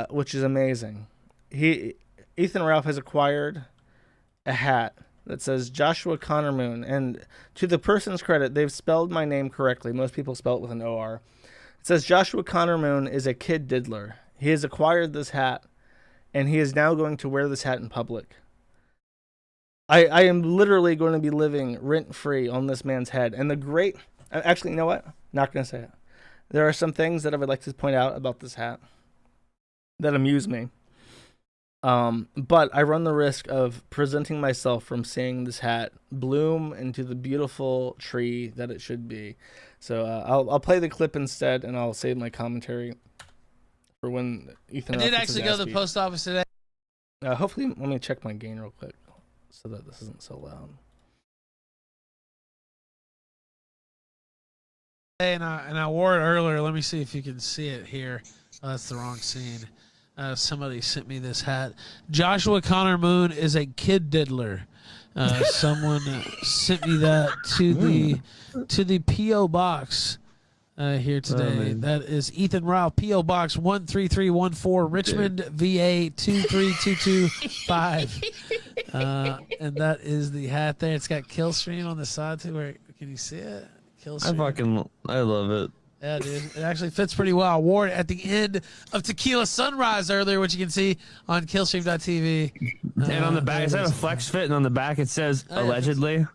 [SPEAKER 1] which is amazing. Ethan Ralph has acquired a hat that says Joshua Connor Moon, and to the person's credit, they've spelled my name correctly. Most people spell it with an O-R. It says Joshua Connor Moon is a kid diddler. He has acquired this hat, and he is now going to wear this hat in public. I am literally going to be living rent-free on this man's head. And actually, you know what? Not going to say it. There are some things that I would like to point out about this hat that amuse me. But I run the risk of presenting myself from seeing this hat bloom into the beautiful tree that it should be. So I'll play the clip instead, and I'll save my commentary for when Ethan.
[SPEAKER 5] I did actually go to the post office today.
[SPEAKER 1] Hopefully, let me check my gain real quick so that this isn't so loud.
[SPEAKER 5] And I wore it earlier. Let me see if you can see it here. Oh, that's the wrong scene. Somebody sent me this hat. Joshua Connor Moon is a kid diddler. Someone sent me that to the P.O. box here today. That is Ethan Ralph, P.O. Box 13314, Richmond, VA 23225. And that is the hat there. It's got Killstream on the side too. Where can you see it? Killstream.
[SPEAKER 6] I love it.
[SPEAKER 5] Yeah, dude. It actually fits pretty well. I wore it at the end of Tequila Sunrise earlier, which you can see on Killstream.tv.
[SPEAKER 6] And on the back, is that a flex fit? And on the back, it says allegedly.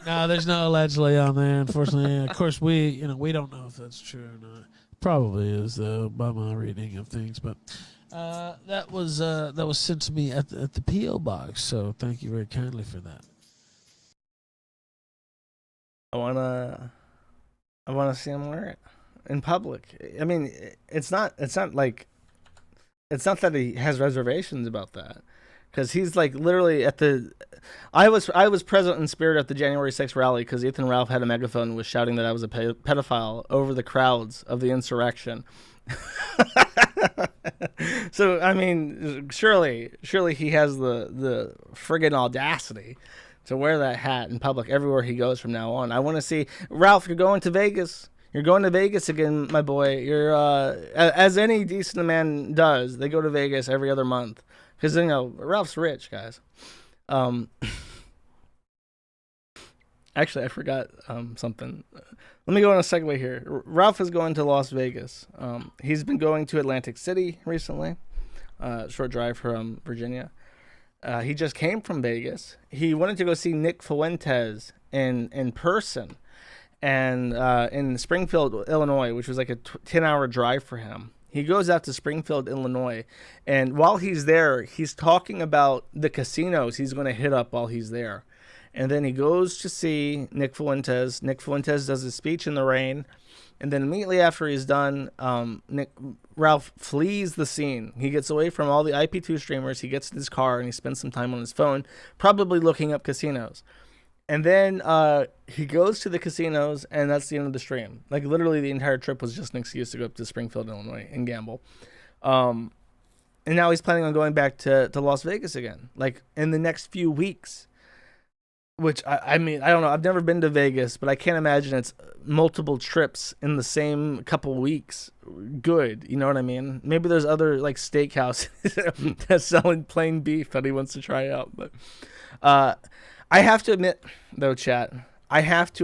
[SPEAKER 5] No, there's no allegedly on there, unfortunately. Of course, we don't know if that's true or not. Probably is, though, by my reading of things. But that was sent to me at the P.O. box. So thank you very kindly for that.
[SPEAKER 1] I wanna see him wear it in public. I mean, it's not that he has reservations about that, because he's like literally at the. I was present in spirit at the January 6th rally because Ethan Ralph had a megaphone and was shouting that I was a pedophile over the crowds of the insurrection. So I mean, surely he has the friggin' audacity to wear that hat in public everywhere he goes from now on. I want to see Ralph. You're going to Vegas. You're going to Vegas again, my boy. You're as any decent man does. They go to Vegas every other month because Ralph's rich, guys. Actually, I forgot something. Let me go on a segue here. Ralph is going to Las Vegas. He's been going to Atlantic City recently, short drive from Virginia. He just came from Vegas. He wanted to go see Nick Fuentes in person, and in Springfield, Illinois, which was like a 10-hour drive for him. He goes out to Springfield, Illinois, and while he's there, he's talking about the casinos he's going to hit up while he's there. And then he goes to see Nick Fuentes. Nick Fuentes does his speech in the rain. And then immediately after he's done, Ralph flees the scene. He gets away from all the IP2 streamers. He gets in his car and he spends some time on his phone, probably looking up casinos. And then he goes to the casinos, and that's the end of the stream. Like, literally the entire trip was just an excuse to go up to Springfield, Illinois, and gamble. And now he's planning on going back to Las Vegas again, like, in the next few weeks. Which, I mean, I don't know. I've never been to Vegas, but I can't imagine it's multiple trips in the same couple weeks. Good, you know what I mean? Maybe there's other, like, steakhouses that's selling plain beef that he wants to try out. But I have to admit, though, chat, I like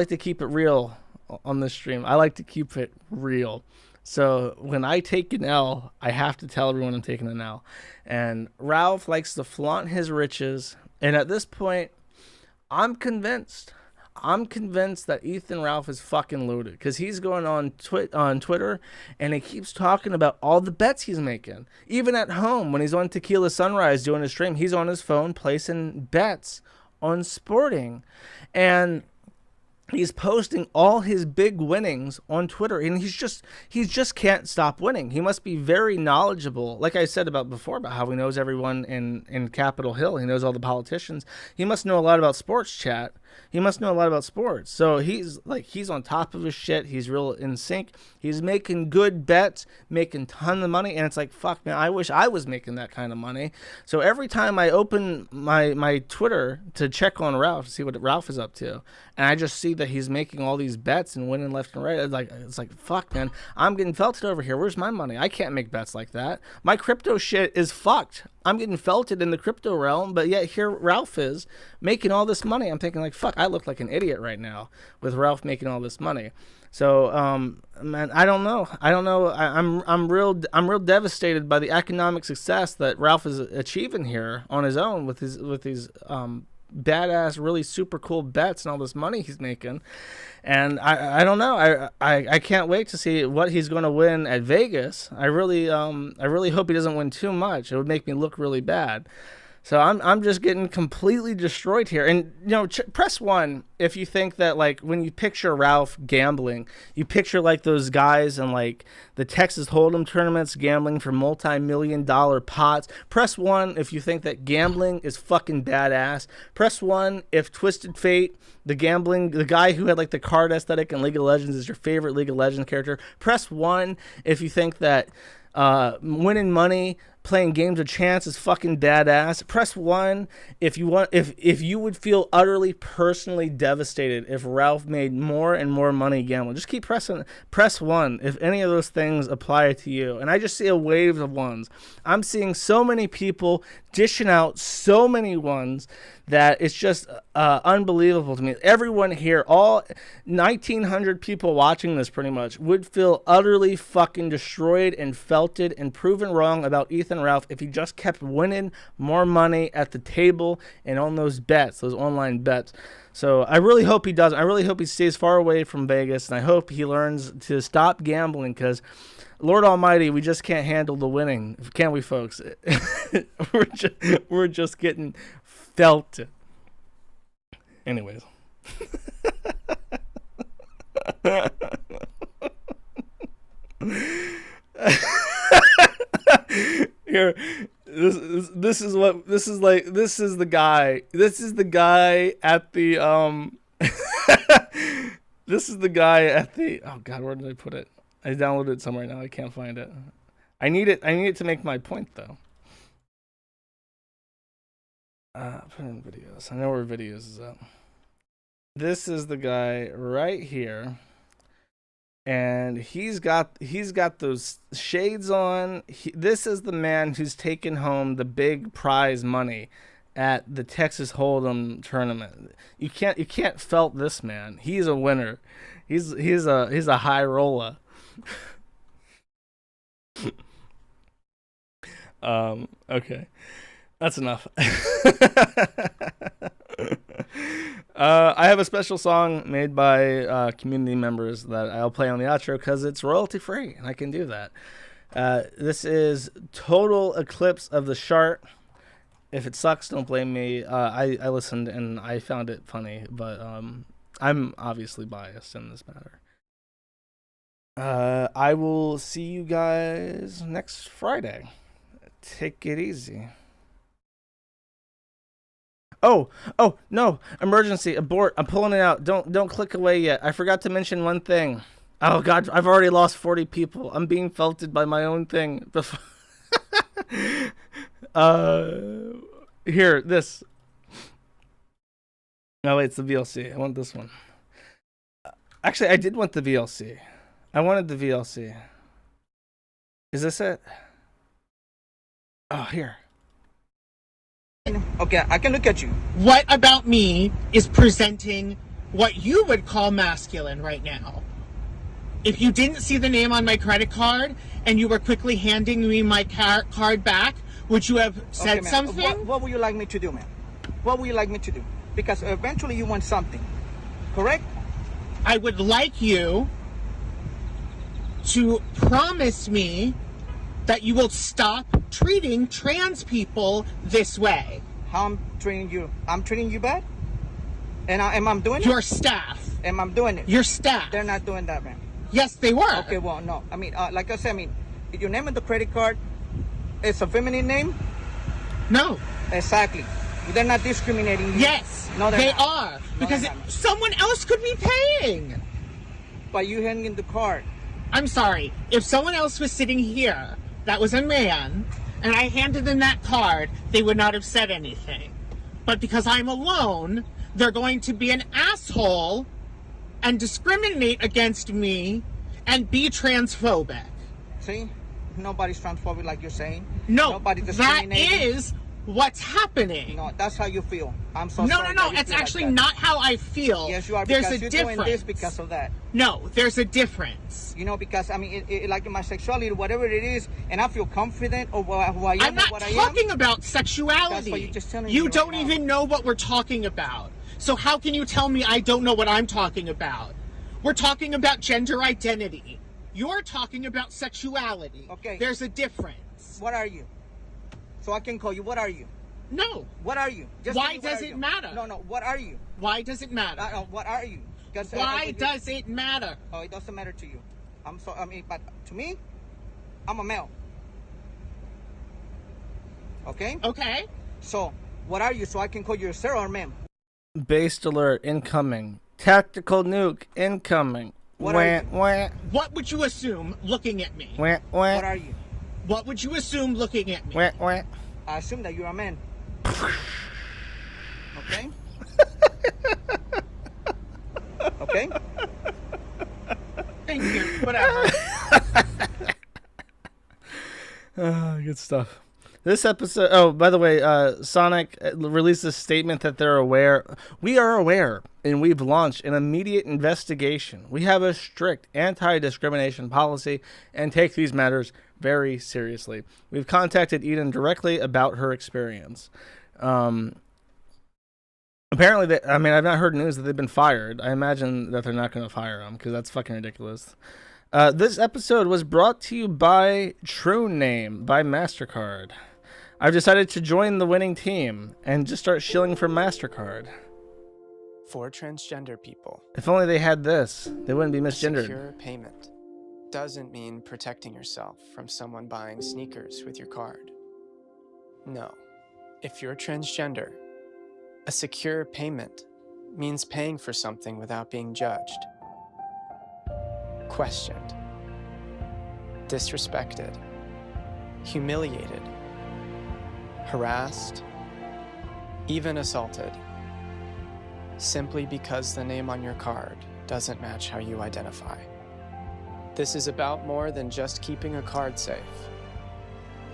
[SPEAKER 1] to keep it real on this stream. I like to keep it real. So when I take an L, I have to tell everyone I'm taking an L. And Ralph likes to flaunt his riches. And at this point, I'm convinced that Ethan Ralph is fucking loaded, because he's going on Twitter and he keeps talking about all the bets he's making. Even at home, when he's on Tequila Sunrise doing his stream, he's on his phone placing bets on sporting. And he's posting all his big winnings on Twitter, and he just can't stop winning. He must be very knowledgeable. Like I said before about how he knows everyone in Capitol Hill. He knows all the politicians. He must know a lot about sports, chat. He must know a lot about sports. So he's on top of his shit. He's real in sync. He's making good bets, making ton of money, and it's like, fuck, man, I wish I was making that kind of money. So every time I open my Twitter to check on Ralph, to see what Ralph is up to, and I just see that he's making all these bets and winning left and right, it's like, fuck, man, I'm getting felted over here. Where's my money? I can't make bets like that. My crypto shit is fucked. I'm getting felted in the crypto realm, but yet here Ralph is making all this money. I'm thinking like, fuck, I look like an idiot right now with Ralph making all this money. So, man, I don't know. I'm real devastated by the economic success that Ralph is achieving here on his own with these badass, really super cool bets and all this money he's making. And I don't know. I can't wait to see what he's going to win at Vegas. I really hope he doesn't win too much. It would make me look really bad. So I'm just getting completely destroyed here. And, you know, press 1 if you think that, like, when you picture Ralph gambling, you picture, like, those guys in, like, the Texas Hold'em tournaments gambling for multi-million-dollar pots. Press 1 if you think that gambling is fucking badass. Press 1 if Twisted Fate, the guy who had, like, the card aesthetic in League of Legends is your favorite League of Legends character. Press 1 if you think that winning money playing games of chance is fucking badass. Press 1 if you would feel utterly personally devastated if Ralph made more and more money gambling. Just keep pressing. Press 1 if any of those things apply to you. And I just see a wave of ones. I'm seeing so many people dishing out so many ones that it's just unbelievable to me. Everyone here, all 1,900 people watching this pretty much, would feel utterly fucking destroyed and felted and proven wrong about Ethan Ralph if he just kept winning more money at the table and on those bets, those online bets. So I really hope he doesn't. I really hope he stays far away from Vegas, and I hope he learns to stop gambling, because Lord Almighty, we just can't handle the winning, can we, folks? we're just getting felt. Anyways. Here, this is the guy at the this is the guy at the, oh god, where did I put it? I downloaded it somewhere now. I can't find it. I need it to make my point, though. Put in videos. I know where videos is at. This is the guy right here, and he's got those shades on. This is the man who's taking home the big prize money at the Texas Hold'em tournament. You can't felt this man. He's a winner. He's a high roller. Okay, that's enough. I have a special song made by community members that I'll play on the outro because it's royalty free and I can do that. This is Total Eclipse of the Chart. If it sucks, don't blame me. I listened and I found it funny, but I'm obviously biased in this matter. I will see you guys next Friday. Take it easy. Oh, no. Emergency. Abort. I'm pulling it out. Don't click away yet. I forgot to mention one thing. Oh, God. I've already lost 40 people. I'm being felted by my own thing. Here, this. No, wait, it's the VLC. I want this one. Actually, I did want the VLC. I wanted the VLC. Is this it? Oh, here.
[SPEAKER 7] Okay, I can look at you.
[SPEAKER 8] What about me is presenting
[SPEAKER 7] what you would call masculine right now. If you didn't see the name on my credit card and you were quickly handing me my card back, would you have said
[SPEAKER 8] Okay, ma'am.
[SPEAKER 7] something?
[SPEAKER 8] What would you like me to do, ma'am? What would you like me to do? Because eventually you want something, correct?
[SPEAKER 7] I would like you to promise me that you will stop treating trans people this way.
[SPEAKER 8] How I'm treating you? I'm treating you bad? And am I doing it?
[SPEAKER 7] Your staff.
[SPEAKER 8] Am I doing it?
[SPEAKER 7] Your staff.
[SPEAKER 8] They're not doing that, man.
[SPEAKER 7] Yes, they were.
[SPEAKER 8] Okay, well, no. I mean, like I said, I mean, if your name on the credit card is a feminine name?
[SPEAKER 7] No.
[SPEAKER 8] Exactly. They're not discriminating you.
[SPEAKER 7] Yes,
[SPEAKER 8] no,
[SPEAKER 7] they
[SPEAKER 8] not.
[SPEAKER 7] are. Because someone else could be paying.
[SPEAKER 8] By you handing the card.
[SPEAKER 7] I'm sorry. If someone else was sitting here that was a man, and I handed them that card, they would not have said anything. But because I'm alone, they're going to be an asshole and discriminate against me and be transphobic.
[SPEAKER 8] See? Nobody's transphobic like you're saying.
[SPEAKER 7] No,
[SPEAKER 8] Nobody
[SPEAKER 7] that
[SPEAKER 8] discriminating.
[SPEAKER 7] is what's happening.
[SPEAKER 8] No, that's how you feel. I'm so
[SPEAKER 7] No,
[SPEAKER 8] sorry.
[SPEAKER 7] no,
[SPEAKER 8] that you
[SPEAKER 7] it's
[SPEAKER 8] feel like
[SPEAKER 7] actually
[SPEAKER 8] that.
[SPEAKER 7] not how I feel.
[SPEAKER 8] Yes, you are.
[SPEAKER 7] There's
[SPEAKER 8] Because
[SPEAKER 7] a
[SPEAKER 8] you're
[SPEAKER 7] difference.
[SPEAKER 8] doing this because of that.
[SPEAKER 7] No, there's a difference.
[SPEAKER 8] You know, because I mean, like in my sexuality, whatever it is, and I feel confident of who I am.
[SPEAKER 7] I'm not
[SPEAKER 8] what
[SPEAKER 7] talking
[SPEAKER 8] I am.
[SPEAKER 7] about sexuality.
[SPEAKER 8] That's what you're just telling
[SPEAKER 7] you
[SPEAKER 8] me
[SPEAKER 7] don't
[SPEAKER 8] right now.
[SPEAKER 7] even know what we're talking about. So how can you tell me I don't know what I'm talking about? We're talking about gender identity. You're talking about sexuality.
[SPEAKER 8] Okay.
[SPEAKER 7] There's a difference.
[SPEAKER 8] What are you? So I can call you. What are you?
[SPEAKER 7] No.
[SPEAKER 8] What are you? Just
[SPEAKER 7] Why
[SPEAKER 8] tell me what
[SPEAKER 7] does
[SPEAKER 8] are
[SPEAKER 7] it
[SPEAKER 8] you?
[SPEAKER 7] matter?
[SPEAKER 8] No. What are you?
[SPEAKER 7] Why does it matter?
[SPEAKER 8] What are you? 'Cause,
[SPEAKER 7] Why does it matter?
[SPEAKER 8] Oh, it doesn't matter to you. I mean, but to me, I'm a male. Okay.
[SPEAKER 7] Okay.
[SPEAKER 8] So what are you? So I can call you a sir or ma'am.
[SPEAKER 1] Based alert incoming. Tactical nuke incoming.
[SPEAKER 8] What are you?
[SPEAKER 1] Wah,
[SPEAKER 7] What would you assume looking at me?
[SPEAKER 1] wah,
[SPEAKER 8] What are you?
[SPEAKER 7] What would you assume looking at me?
[SPEAKER 1] wah, wah.
[SPEAKER 8] I assume that you're a man. Okay. Okay.
[SPEAKER 7] Thank you. Whatever.
[SPEAKER 1] Good stuff. This episode. Oh, by the way, Sonic released a statement that they're aware. We are aware, and we've launched an immediate investigation. We have a strict anti-discrimination policy and take these matters very seriously. We've contacted Eden directly about her experience. Apparently, I've not heard news that they've been fired. I imagine that they're not going to fire them because that's fucking ridiculous. This episode was brought to you by True Name by MasterCard. I've decided to join the winning team and just start shilling for MasterCard.
[SPEAKER 9] For transgender people,
[SPEAKER 1] If only they had this, they wouldn't be misgendered.
[SPEAKER 9] secure payment doesn't mean protecting yourself from someone buying sneakers with your card. No. If you're transgender, a secure payment means paying for something without being judged, questioned, disrespected, humiliated, harassed, even assaulted, simply because the name on your card doesn't match how you identify. This is about more than just keeping a card safe.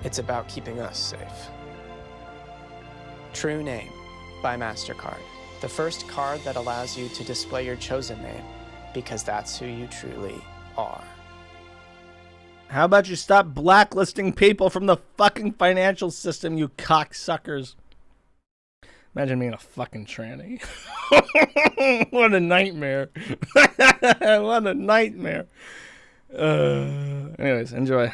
[SPEAKER 9] It's about keeping us safe. True Name by MasterCard, the first card that allows you to display your chosen name because that's who you truly are.
[SPEAKER 1] How about you stop blacklisting people from the fucking financial system, you cocksuckers? Imagine being a fucking tranny. What a nightmare. What a nightmare. Anyways, enjoy.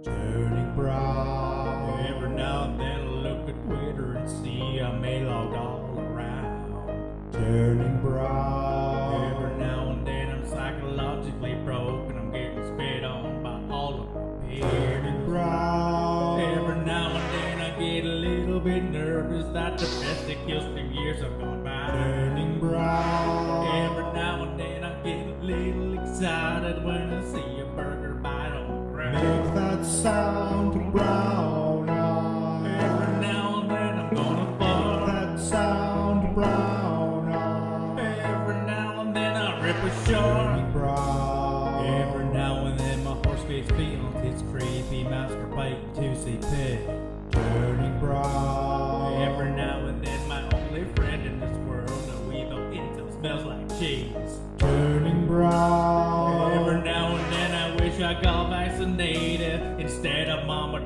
[SPEAKER 10] Turning brown. Every now and then I look at Twitter and see a mail all around. Turning brown. Every now and then I'm psychologically broke and I'm getting spit on by all of my peers. Turning brown. Every now and then I get a little bit nervous that domestic kills 2 years have gone by. Turning brown. Every now and then I get a little excited when I see a burger bite on the ground. Make that sound brown eye. Every now and then I'm gonna fart. Make that sound brown eye. Every now and then I rip a shark. Brown. Every now and then my horse gets feelings. It's creepy masturbating to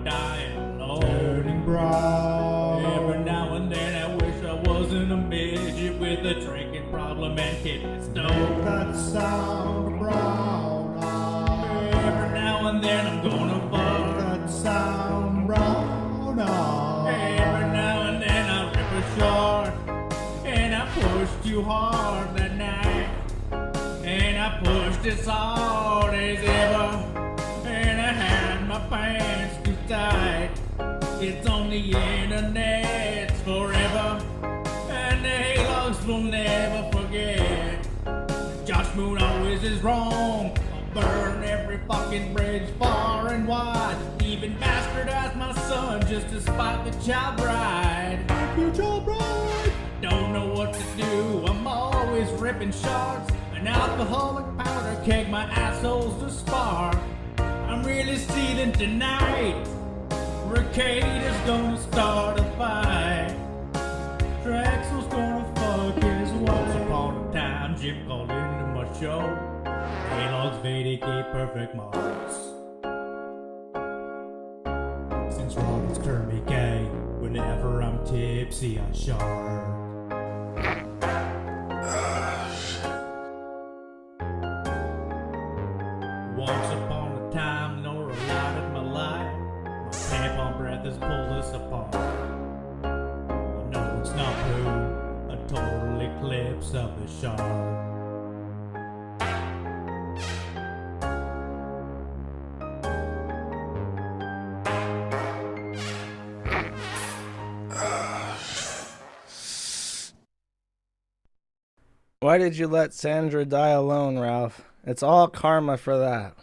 [SPEAKER 10] dying alone. Turning brown. Every now and then I wish I wasn't a midget with a drinking problem and kidney stone. That sound brown eyes. Every now and then I'm gonna fuck. That sound brown eyes. Every now and then I rip a short. And I pushed too hard that night. And I pushed as hard as ever. And I had my pants too tight. It's on the internet forever. And the Haylogs will never forget. Josh Moon always is wrong. I'll burn every fucking bridge far and wide. Even bastardize my son just to spite the child bride. You child bride. Don't know what to do. I'm always ripping shards. An alcoholic powder keg my assholes to spark. I'm really seething tonight. Ricado's gonna start a fight. Drexel's gonna fuck his wife. Once upon a time, Jim called into my show. Haylogs vacate perfect marks. Since Ronald's turned me gay, whenever I'm tipsy, I shark. Once upon a time, Nora lighted my light. My tampon breath has pulled us apart. I know it's not poo, a total eclipse of the shark.
[SPEAKER 1] Why did you let Sandra die alone, Ralph? It's all karma for that.